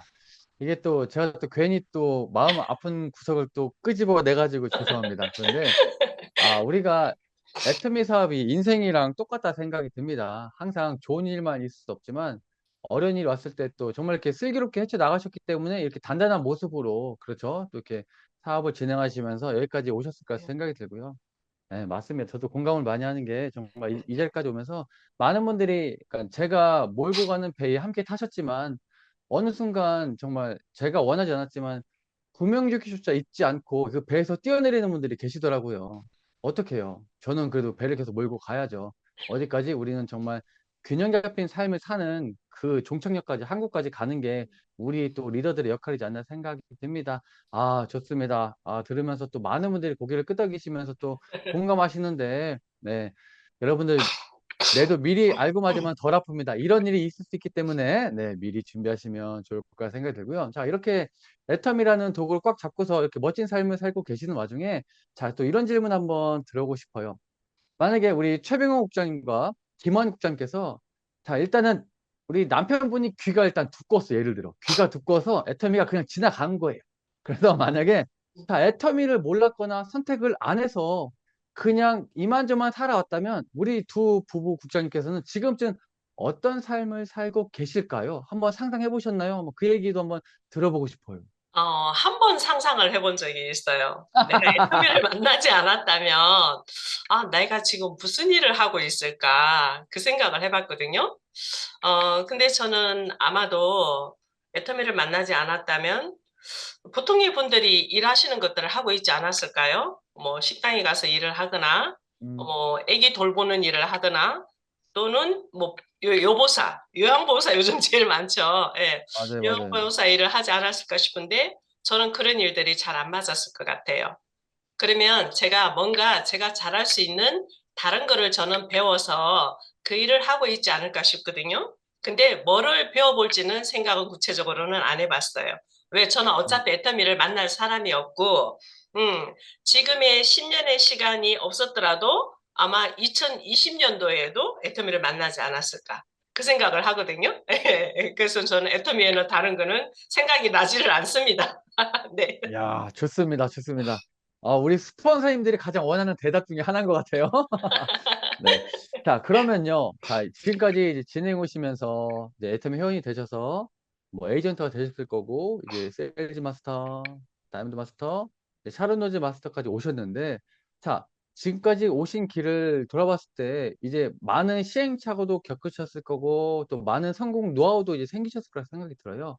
이게 또 제가 또 괜히 또 마음 아픈 구석을 또 끄집어 내가지고 죄송합니다. 그런데 우리가 애터미 사업이 인생이랑 똑같다 생각이 듭니다. 항상 좋은 일만 있을 수 없지만 어려운 일이 왔을 때 또 정말 이렇게 슬기롭게 헤쳐나가셨기 때문에 이렇게 단단한 모습으로 그렇죠. 또 이렇게 사업을 진행하시면서 여기까지 오셨을 까 생각이 들고요. 네, 맞습니다. 저도 공감을 많이 하는 게 정말 이 자리까지 오면서 많은 분들이 그러니까 제가 몰고 가는 배에 함께 타셨지만 어느 순간 정말 제가 원하지 않았지만 구명조끼조차 입지 않고 그 배에서 뛰어내리는 분들이 계시더라고요. 어떻게 해요? 저는 그래도 배를 계속 몰고 가야죠. 어디까지? 우리는 정말 균형 잡힌 삶을 사는 그 종착역까지 한국까지 가는 게 우리 또 리더들의 역할이지 않나 생각이 듭니다. 좋습니다. 들으면서 또 많은 분들이 고개를 끄덕이시면서 또 공감하시는데, 네. 여러분들 내도 미리 알고 맞으면 덜 아픕니다. 이런 일이 있을 수 있기 때문에 네, 미리 준비하시면 좋을 까 생각이 들고요. 자, 이렇게 애텀이라는 도구를 꽉 잡고서 이렇게 멋진 삶을 살고 계시는 와중에 자, 또 이런 질문 한번 들어보고 싶어요. 만약에 우리 최병호 국장님과 김원 국장님께서 자, 일단은 우리 남편분이 귀가 일단 두꺼웠어. 예를 들어. 귀가 두꺼워서 애터미가 그냥 지나간 거예요. 그래서 만약에 자, 애터미를 몰랐거나 선택을 안 해서 그냥 이만저만 살아왔다면 우리 두 부부 국장님께서는 지금쯤 어떤 삶을 살고 계실까요? 한번 상상해 보셨나요? 뭐 그 얘기도 한번 들어보고 싶어요. 한 번 상상을 해본 적이 있어요. 내가 애터미를 만나지 않았다면, 내가 지금 무슨 일을 하고 있을까? 그 생각을 해봤거든요. 근데 저는 아마도 애터미를 만나지 않았다면 보통의 분들이 일하시는 것들을 하고 있지 않았을까요? 뭐 식당에 가서 일을 하거나, 음, 뭐 아기 돌보는 일을 하거나, 또는 뭐 요보사, 요양보호사 요즘 제일 많죠. 예, 맞아요, 맞아요. 요양보호사 일을 하지 않았을까 싶은데 저는 그런 일들이 잘 안 맞았을 것 같아요. 그러면 제가 뭔가 제가 잘할 수 있는 다른 거를 저는 배워서 그 일을 하고 있지 않을까 싶거든요. 근데 뭐를 배워볼지는 생각은 구체적으로는 안 해봤어요. 왜? 저는 음, 어차피 애터미를 만날 사람이 없고, 지금의 10년의 시간이 없었더라도 아마 2020년도에도 애터미를 만나지 않았을까. 그 생각을 하거든요. 그래서 저는 애터미에는 다른 거는 생각이 나지를 않습니다. 네. 야, 좋습니다, 좋습니다. 우리 스폰서님들이 가장 원하는 대답 중에 하나인 것 같아요. 네. 자, 그러면요. 자, 지금까지 이제 진행해 오시면서 이제 애터미 회원이 되셔서 뭐 에이전트가 되셨을 거고, 이제 세일즈 마스터, 다이아몬드 마스터, 이제 샤론노즈 마스터까지 오셨는데, 자, 지금까지 오신 길을 돌아봤을 때 이제 많은 시행착오도 겪으셨을 거고, 또 많은 성공 노하우도 이제 생기셨을 거라 생각이 들어요.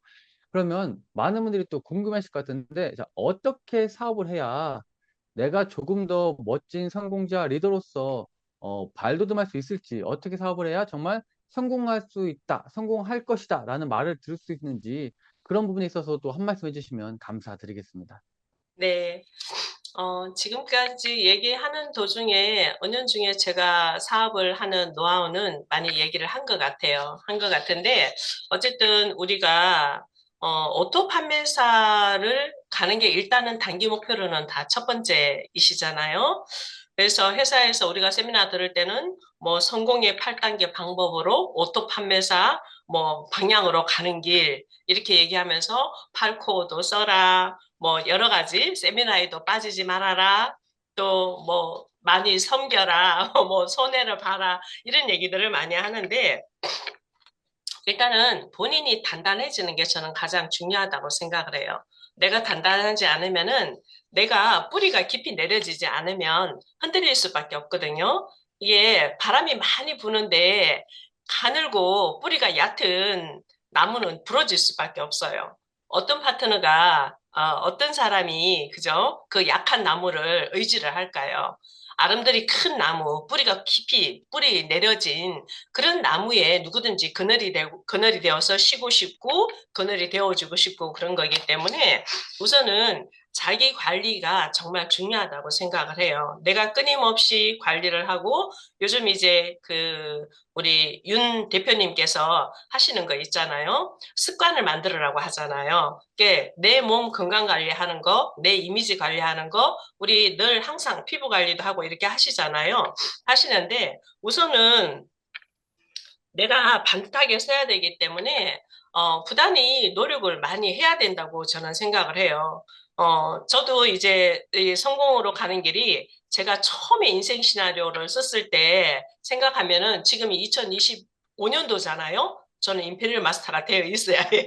그러면 많은 분들이 또 궁금하실 것 같은데, 자, 어떻게 사업을 해야 내가 조금 더 멋진 성공자 리더로서 발돋움할 수 있을지, 어떻게 사업을 해야 정말 성공할 수 있다, 성공할 것이다 라는 말을 들을 수 있는지, 그런 부분에 있어서도 한 말씀 해주시면 감사드리겠습니다. 네. 지금까지 얘기하는 도중에 은연중에 제가 사업을 하는 노하우는 많이 얘기를 한 것 같아요. 한 것 같은데 어쨌든 우리가 오토 판매사를 가는 게 일단은 단기 목표로는 다 첫 번째이시잖아요. 그래서 회사에서 우리가 세미나 들을 때는 뭐 성공의 8단계 방법으로 오토 판매사 뭐 방향으로 가는 길 이렇게 얘기하면서 팔코도 써라. 뭐 여러 가지 세미나에도 빠지지 말아라. 또 뭐 많이 섬겨라. 뭐 손해를 봐라. 이런 얘기들을 많이 하는데 일단은 본인이 단단해지는 게 저는 가장 중요하다고 생각을 해요. 내가 단단하지 않으면은 내가 뿌리가 깊이 내려지지 않으면 흔들릴 수밖에 없거든요. 이게 바람이 많이 부는데 가늘고 뿌리가 얕은 나무는 부러질 수밖에 없어요. 어떤 파트너가 어떤 사람이 그죠? 그 약한 나무를 의지를 할까요? 아름드리 큰 나무, 뿌리가 깊이 뿌리 내려진 그런 나무에 누구든지 그늘이 되어서 쉬고 싶고 그늘이 되어주고 싶고 그런 거기 때문에 우선은 자기 관리가 정말 중요하다고 생각을 해요. 내가 끊임없이 관리를 하고 요즘 이제 우리 윤 대표님께서 하시는 거 있잖아요. 습관을 만들으라고 하잖아요. 내 몸 건강 관리하는 거, 내 이미지 관리하는 거, 우리 늘 항상 피부 관리도 하고 이렇게 하시잖아요. 하시는데 우선은 내가 반듯하게 써야 되기 때문에 부단히 노력을 많이 해야 된다고 저는 생각을 해요. 저도 이제 이 성공으로 가는 길이 제가 처음에 인생 시나리오를 썼을 때 생각하면은 지금이 2025년도잖아요. 저는 임페리얼 마스터가 되어 있어야 해요.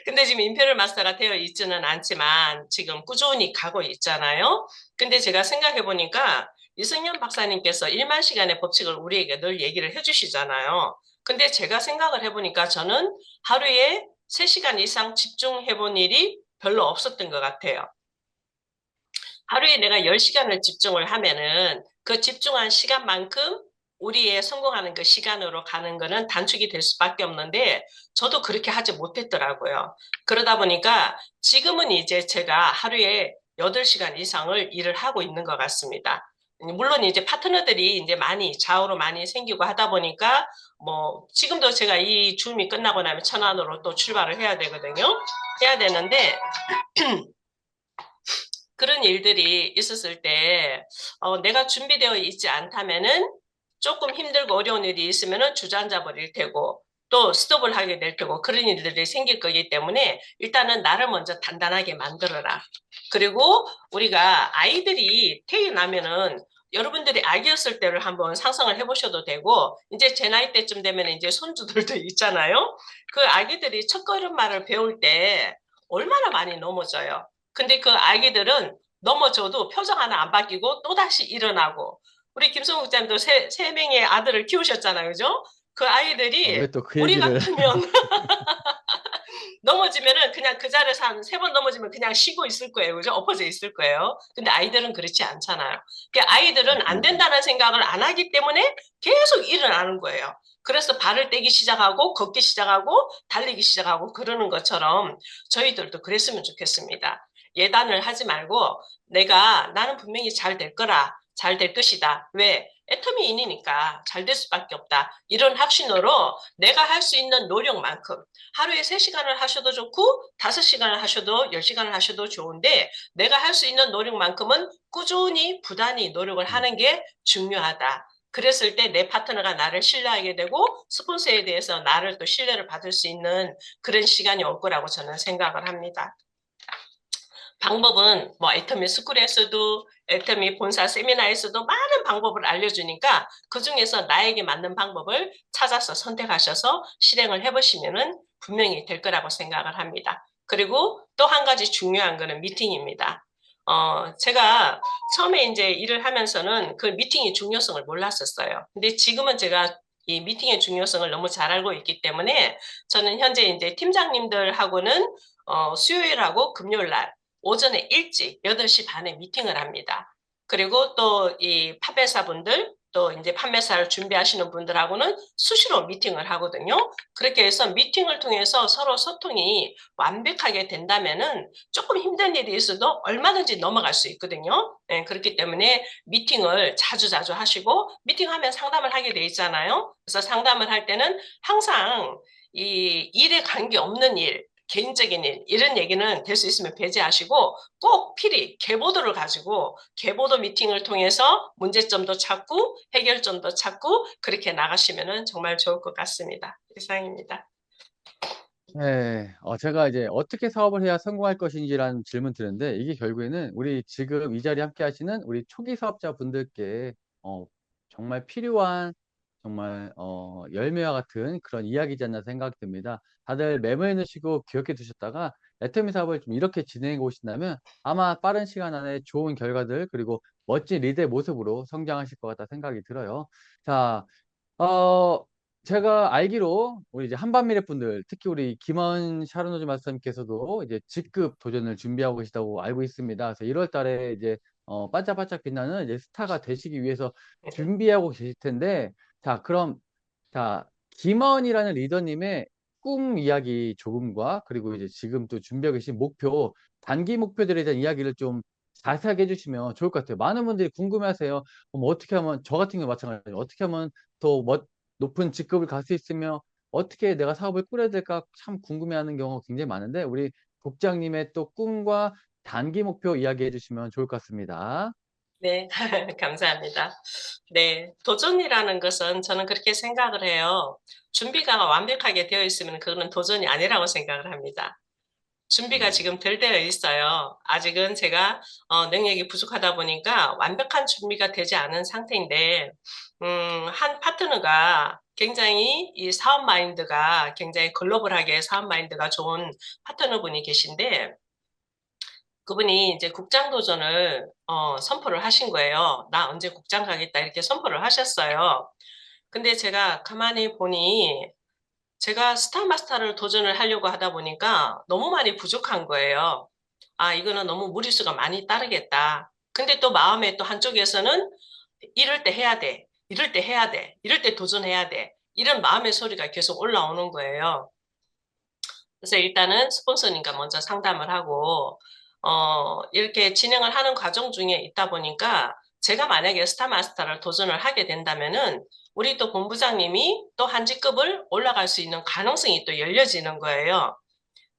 근데 지금 임페리얼 마스터가 되어 있지는 않지만 지금 꾸준히 가고 있잖아요. 근데 제가 생각해 보니까 이승현 박사님께서 1만 시간의 법칙을 우리에게 늘 얘기를 해주시잖아요. 근데 제가 생각을 해보니까 저는 하루에 3시간 이상 집중해 본 일이 별로 없었던 것 같아요. 하루에 내가 10시간을 집중을 하면은 그 집중한 시간만큼 우리의 성공하는 그 시간으로 가는 거는 단축이 될 수밖에 없는데 저도 그렇게 하지 못했더라고요. 그러다 보니까 지금은 이제 제가 하루에 8시간 이상을 일을 하고 있는 것 같습니다. 물론 이제 파트너들이 이제 많이 좌우로 많이 생기고 하다 보니까 뭐 지금도 제가 이 줌이 끝나고 나면 천안으로 또 출발을 해야 되거든요. 해야 되는데 그런 일들이 있었을 때 내가 준비되어 있지 않다면은 조금 힘들고 어려운 일이 있으면은 주저앉아 버릴 테고 또 스톱을 하게 될 테고 그런 일들이 생길 거기 때문에 일단은 나를 먼저 단단하게 만들어라. 그리고 우리가 아이들이 태어나면은 여러분들이 아기였을 때를 한번 상상을 해보셔도 되고 이제 제 나이 때쯤 되면 이제 손주들도 있잖아요. 그 아기들이 첫걸음마를 배울 때 얼마나 많이 넘어져요. 근데 그 아기들은 넘어져도 표정 하나 안 바뀌고 또다시 일어나고 우리 김성국 국장님도 세 명의 아들을 키우셨잖아요. 그죠? 그 아이들이 왜 또 그 우리 얘기를. 같으면 넘어지면은 그냥 그 자리에서 한 3번 넘어지면 그냥 쉬고 있을 거예요. 그죠? 엎어져 있을 거예요. 근데 아이들은 그렇지 않잖아요. 그 아이들은 안 맞습니다. 된다는 생각을 안 하기 때문에 계속 일어나는 거예요. 그래서 발을 떼기 시작하고 걷기 시작하고 달리기 시작하고 그러는 것처럼 저희들도 그랬으면 좋겠습니다. 예단을 하지 말고 나는 분명히 잘 될 거라, 잘 될 것이다. 왜? 애터미인이니까 잘 될 수밖에 없다. 이런 확신으로 내가 할 수 있는 노력만큼 하루에 3시간을 하셔도 좋고 5시간을 하셔도 10시간을 하셔도 좋은데 내가 할 수 있는 노력만큼은 꾸준히 부단히 노력을 음. 하는 게 중요하다. 그랬을 때 내 파트너가 나를 신뢰하게 되고 스폰서에 대해서 나를 또 신뢰를 받을 수 있는 그런 시간이 올 거라고 저는 생각을 합니다. 방법은 뭐 애터미 스쿨에서도 애터미 본사 세미나에서도 많은 방법을 알려주니까 그 중에서 나에게 맞는 방법을 찾아서 선택하셔서 실행을 해보시면은 분명히 될 거라고 생각을 합니다. 그리고 또 한 가지 중요한 거는 미팅입니다. 제가 처음에 이제 일을 하면서는 그 미팅의 중요성을 몰랐었어요. 근데 지금은 제가 이 미팅의 중요성을 너무 잘 알고 있기 때문에 저는 현재 이제 팀장님들하고는 수요일하고 금요일 날 오전에 일찍 8시 반에 미팅을 합니다. 그리고 또 이 판매사분들, 또 이제 판매사를 준비하시는 분들하고는 수시로 미팅을 하거든요. 그렇게 해서 미팅을 통해서 서로 소통이 완벽하게 된다면은 조금 힘든 일이 있어도 얼마든지 넘어갈 수 있거든요. 네, 그렇기 때문에 미팅을 자주 하시고, 미팅하면 상담을 하게 돼 있잖아요. 그래서 상담을 할 때는 항상 이 일에 관계없는 일, 개인적인 일, 이런 얘기는 될 수 있으면 배제하시고 꼭 필히 계보도를 가지고 계보도 미팅을 통해서 문제점도 찾고 해결점도 찾고 그렇게 나가시면 정말 좋을 것 같습니다. 이상입니다. 네, 제가 이제 어떻게 사업을 해야 성공할 것인지라는 질문 드렸는데, 이게 결국에는 우리 지금 이 자리에 함께 하시는 우리 초기 사업자 분들께, 정말 필요한, 정말, 열매와 같은 그런 이야기지 않나 생각이 듭니다. 다들 메모해 놓으시고 기억해 두셨다가, 애터미 사업을 좀 이렇게 진행해 보신다면, 아마 빠른 시간 안에 좋은 결과들, 그리고 멋진 리더의 모습으로 성장하실 것 같다 생각이 들어요. 자, 어, 제가 알기로 우리 이제 한반미래 분들, 특히 우리 김원 샤르노즈 마스터님께서도 이제 직급 도전을 준비하고 계시다고 알고 있습니다. 그래서 1월 달에 이제 반짝반짝 빛나는 이제 스타가 되시기 위해서 준비하고 계실 텐데, 자, 그럼 자, 김원이라는 리더님의 꿈 이야기 조금과 그리고 이제 지금 또 준비하고 계신 목표, 단기 목표들에 대한 이야기를 좀 자세하게 해주시면 좋을 것 같아요. 많은 분들이 궁금해하세요. 뭐 어떻게 하면 저 같은 경우 마찬가지예요. 어떻게 하면 더 높은 직급을 갈 수 있으며 어떻게 내가 사업을 꾸려야 될까 참 궁금해하는 경우가 굉장히 많은데 우리 국장님의 또 꿈과 단기 목표 이야기해 주시면 좋을 것 같습니다. 네, 감사합니다. 네, 도전이라는 것은 저는 그렇게 생각을 해요. 준비가 완벽하게 되어 있으면 그거는 도전이 아니라고 생각을 합니다. 준비가 음, 지금 덜 되어 있어요. 아직은 제가 능력이 부족하다 보니까 완벽한 준비가 되지 않은 상태인데, 한 파트너가 굉장히 이 사업 마인드가 굉장히 글로벌하게 사업 마인드가 좋은 파트너분이 계신데, 그분이 이제 국장 도전을 선포를 하신 거예요. 나 언제 국장 가겠다 이렇게 선포를 하셨어요. 근데 제가 가만히 보니 제가 스타마스터를 도전을 하려고 하다 보니까 너무 많이 부족한 거예요. 아, 이거는 너무 무리수가 많이 따르겠다. 근데 또 마음에 또 한쪽에서는 이럴 때 해야 돼. 이럴 때 해야 돼. 이럴 때 도전해야 돼. 이런 마음의 소리가 계속 올라오는 거예요. 그래서 일단은 스폰서님과 먼저 상담을 하고, 이렇게 진행을 하는 과정 중에 있다 보니까 제가 만약에 스타마스터를 도전을 하게 된다면은 우리 또 본부장님이 또 한 직급을 올라갈 수 있는 가능성이 또 열려지는 거예요.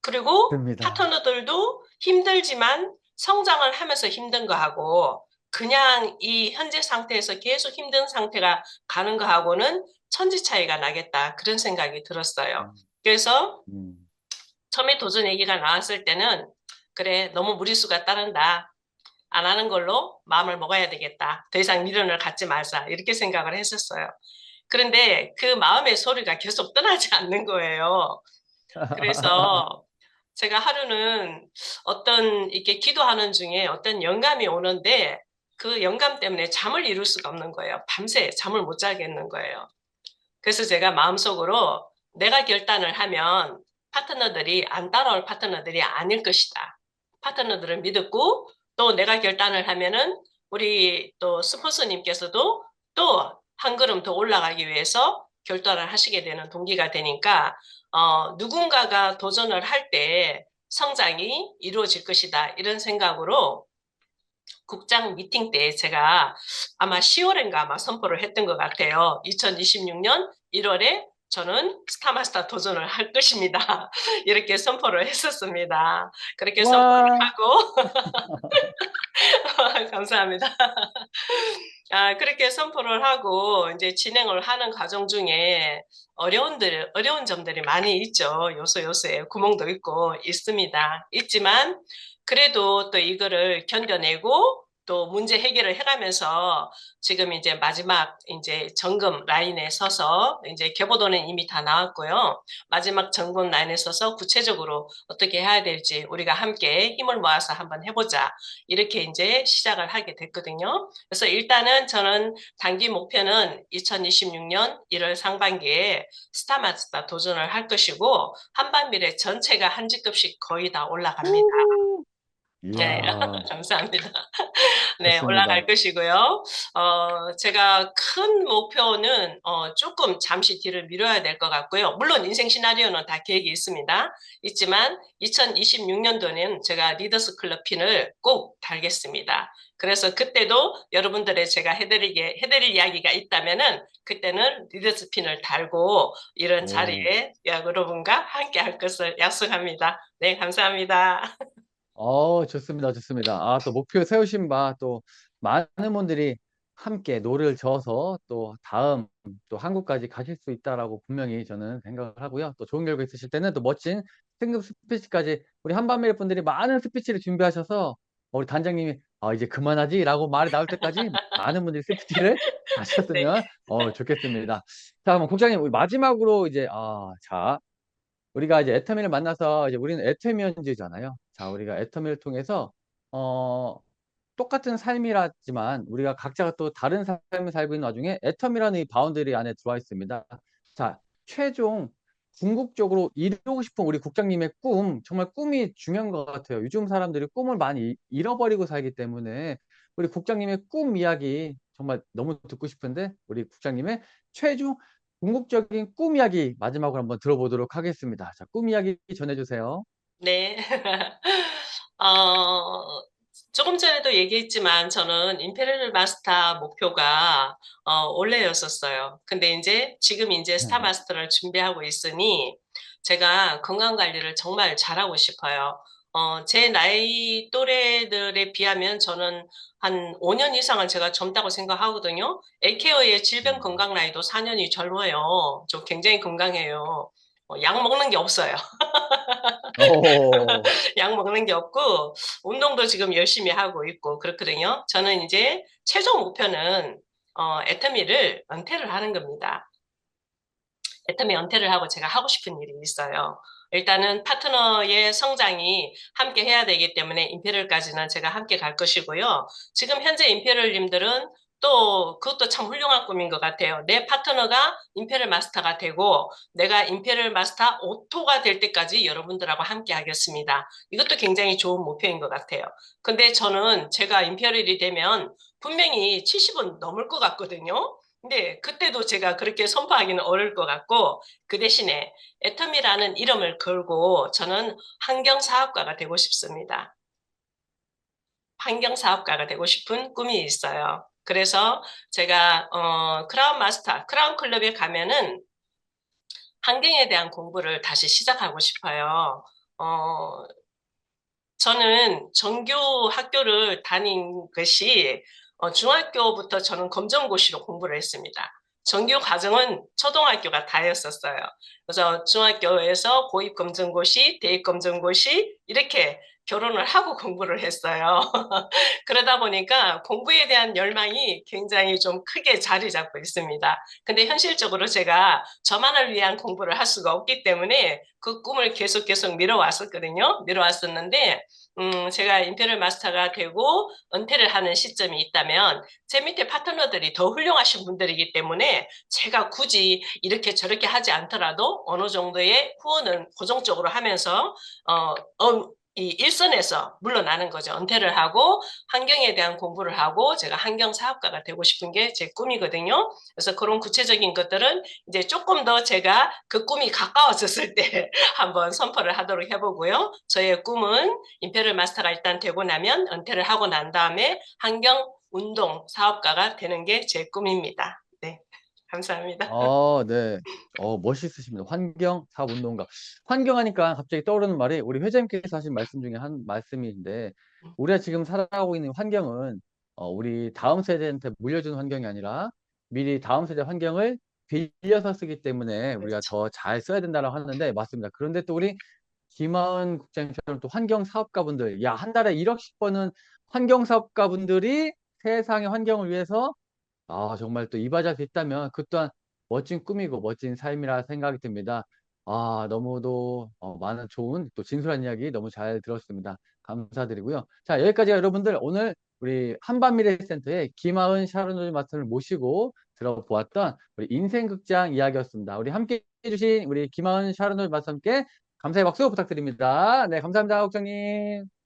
그리고 됩니다. 파트너들도 힘들지만 성장을 하면서 힘든 거하고 그냥 이 현재 상태에서 계속 힘든 상태가 가는 거하고는 천지 차이가 나겠다. 그런 생각이 들었어요. 음, 그래서 음, 처음에 도전 얘기가 나왔을 때는 그래, 너무 무리수가 따른다. 안 하는 걸로 마음을 먹어야 되겠다. 더 이상 미련을 갖지 말자. 이렇게 생각을 했었어요. 그런데 그 마음의 소리가 계속 떠나지 않는 거예요. 그래서 제가 하루는 어떤 이렇게 기도하는 중에 어떤 영감이 오는데 그 영감 때문에 잠을 이룰 수가 없는 거예요. 밤새 잠을 못 자겠는 거예요. 그래서 제가 마음속으로 내가 결단을 하면 파트너들이 안 따라올 파트너들이 아닐 것이다. 파트너들을 믿었고 또 내가 결단을 하면은 우리 또 스폰서님께서도 또 한 걸음 더 올라가기 위해서 결단을 하시게 되는 동기가 되니까 누군가가 도전을 할 때 성장이 이루어질 것이다. 이런 생각으로 국장 미팅 때 제가 아마 10월인가 아마 선포를 했던 것 같아요. 2026년 1월에 저는 스타마스터 도전을 할 것입니다. 이렇게 선포를 했었습니다. 그렇게 선포를 와, 하고 감사합니다. 아, 그렇게 선포를 하고 이제 진행을 하는 과정 중에 어려운 점들이 많이 있죠. 요소요소에 구멍도 있고 있습니다. 있지만 그래도 또 이거를 견뎌내고 또 문제 해결을 해가면서 지금 이제 마지막 이제 점검 라인에 서서 이제 계보도는 이미 다 나왔고요. 마지막 점검 라인에 서서 구체적으로 어떻게 해야 될지 우리가 함께 힘을 모아서 한번 해보자. 이렇게 이제 시작을 하게 됐거든요. 그래서 일단은 저는 단기 목표는 2026년 1월 상반기에 스타마스터 도전을 할 것이고 한반미래 전체가 한 직급씩 거의 다 올라갑니다. 우! 네, 이야, 감사합니다. 네, 올라갈 좋습니다. 것이고요. 제가 큰 목표는 조금 잠시 뒤를 미뤄야 될 것 같고요. 물론 인생 시나리오는 다 계획이 있습니다. 있지만 2026년도는 제가 리더스 클럽 핀을 꼭 달겠습니다. 그래서 그때도 여러분들의 제가 해드릴 이야기가 있다면은 그때는 리더스 핀을 달고 이런 오. 자리에 여러분과 함께 할 것을 약속합니다. 네, 감사합니다. 좋습니다. 좋습니다. 또 목표 세우신 바 또 많은 분들이 함께 노를 저어서 또 다음 또 한국까지 가실 수 있다라고 분명히 저는 생각을 하고요. 또 좋은 결과 있으실 때는 또 멋진 승급 스피치까지 우리 한반미래 분들이 많은 스피치를 준비하셔서 우리 단장님이 이제 그만하지라고 말이 나올 때까지 많은 분들이 스피치를 네. 하셨으면 좋겠습니다. 자, 그럼 국장님 우리 마지막으로 이제 자, 우리가 이제 애터미를 만나서 이제 우리는 애터미언즈잖아요. 자, 우리가 애터미를 통해서 어, 똑같은 삶이라지만 우리가 각자가 또 다른 삶을 살고 있는 와중에 애터미라는 이 바운더리 안에 들어와 있습니다. 자, 최종 궁극적으로 이루고 싶은 우리 국장님의 꿈, 정말 꿈이 중요한 것 같아요. 요즘 사람들이 꿈을 많이 잃어버리고 살기 때문에 우리 국장님의 꿈 이야기 정말 너무 듣고 싶은데 우리 국장님의 최종 궁극적인 꿈 이야기 마지막으로 한번 들어보도록 하겠습니다. 자, 꿈 이야기 전해주세요. 네. 어, 조금 전에도 얘기했지만 저는 임페리얼 마스터 목표가 올해였었어요. 근데 이제 지금 이제 스타 마스터를 준비하고 있으니 제가 건강 관리를 정말 잘하고 싶어요. 제 나이 또래들에 비하면 저는 한 5년 이상은 제가 젊다고 생각하거든요. 에케어의 질병 건강 나이도 4년이 젊어요. 저 굉장히 건강해요. 약 먹는 게 없어요. 오, 약 먹는 게 없고 운동도 지금 열심히 하고 있고 그렇거든요. 저는 이제 최종 목표는 애터미를 은퇴를 하는 겁니다. 애터미 은퇴를 하고 제가 하고 싶은 일이 있어요. 일단은 파트너의 성장이 함께 해야 되기 때문에 임페리얼까지는 제가 함께 갈 것이고요. 지금 현재 임페리얼님들은 또 그것도 참 훌륭한 꿈인 것 같아요. 내 파트너가 임페리얼 마스터가 되고 내가 임페리얼 마스터 오토가 될 때까지 여러분들하고 함께 하겠습니다. 이것도 굉장히 좋은 목표인 것 같아요. 근데 저는 제가 임페리얼이 되면 분명히 70은 넘을 것 같거든요. 근데 그때도 제가 그렇게 선포하기는 어려울 것 같고 그 대신에 애텀이라는 이름을 걸고 저는 환경사업가가 되고 싶습니다. 환경사업가가 되고 싶은 꿈이 있어요. 그래서 제가 크라운 마스터, 크라운 클럽에 가면은 환경에 대한 공부를 다시 시작하고 싶어요. 어, 저는 정규 학교를 다닌 것이 중학교부터 저는 검정고시로 공부를 했습니다. 정규 과정은 초등학교가 다였었어요. 그래서 중학교에서 고입 검정고시, 대입 검정고시 이렇게 결혼을 하고 공부를 했어요. 그러다 보니까 공부에 대한 열망이 굉장히 좀 크게 자리 잡고 있습니다. 근데 현실적으로 제가 저만을 위한 공부를 할 수가 없기 때문에 그 꿈을 계속 미뤄왔었거든요. 미뤄왔었는데 제가 임페리얼 마스터가 되고 은퇴를 하는 시점이 있다면 제 밑에 파트너들이 더 훌륭하신 분들이기 때문에 제가 굳이 이렇게 저렇게 하지 않더라도 어느 정도의 후원은 고정적으로 하면서 이 일선에서 물러나는 거죠. 은퇴를 하고 환경에 대한 공부를 하고 제가 환경 사업가가 되고 싶은 게 제 꿈이거든요. 그래서 그런 구체적인 것들은 이제 조금 더 제가 그 꿈이 가까워졌을 때 한번 선포를 하도록 해보고요. 저의 꿈은 임페리얼 마스터가 일단 되고 나면 은퇴를 하고 난 다음에 환경 운동 사업가가 되는 게 제 꿈입니다. 네, 감사합니다. 네. 멋있으십니다. 환경, 사업운동가. 환경하니까 갑자기 떠오르는 말이 우리 회장님께서 하신 말씀 중에 한 말씀인데, 우리가 지금 살아가고 있는 환경은 우리 다음 세대한테 물려준 환경이 아니라 미리 다음 세대 환경을 빌려서 쓰기 때문에 우리가 그렇죠. 더 잘 써야 된다고 하는데, 맞습니다. 그런데 또 우리 김하은 국장님처럼 또 환경사업가분들, 야, 한 달에 1억씩 버는 환경사업가분들이 세상의 환경을 위해서 정말 또 이바지할 수 있다면 그 또한 멋진 꿈이고 멋진 삶이라 생각이 듭니다. 너무도 많은 좋은 또 진솔한 이야기 너무 잘 들었습니다. 감사드리고요. 자, 여기까지 여러분들 오늘 우리 한밤미래센터의 김하은 샤론노즈 마스터를 모시고 들어보았던 우리 인생극장 이야기였습니다. 우리 함께 해주신 우리 김하은 샤론노즈 마스터님께 감사의 박수 부탁드립니다. 네, 감사합니다, 국장님.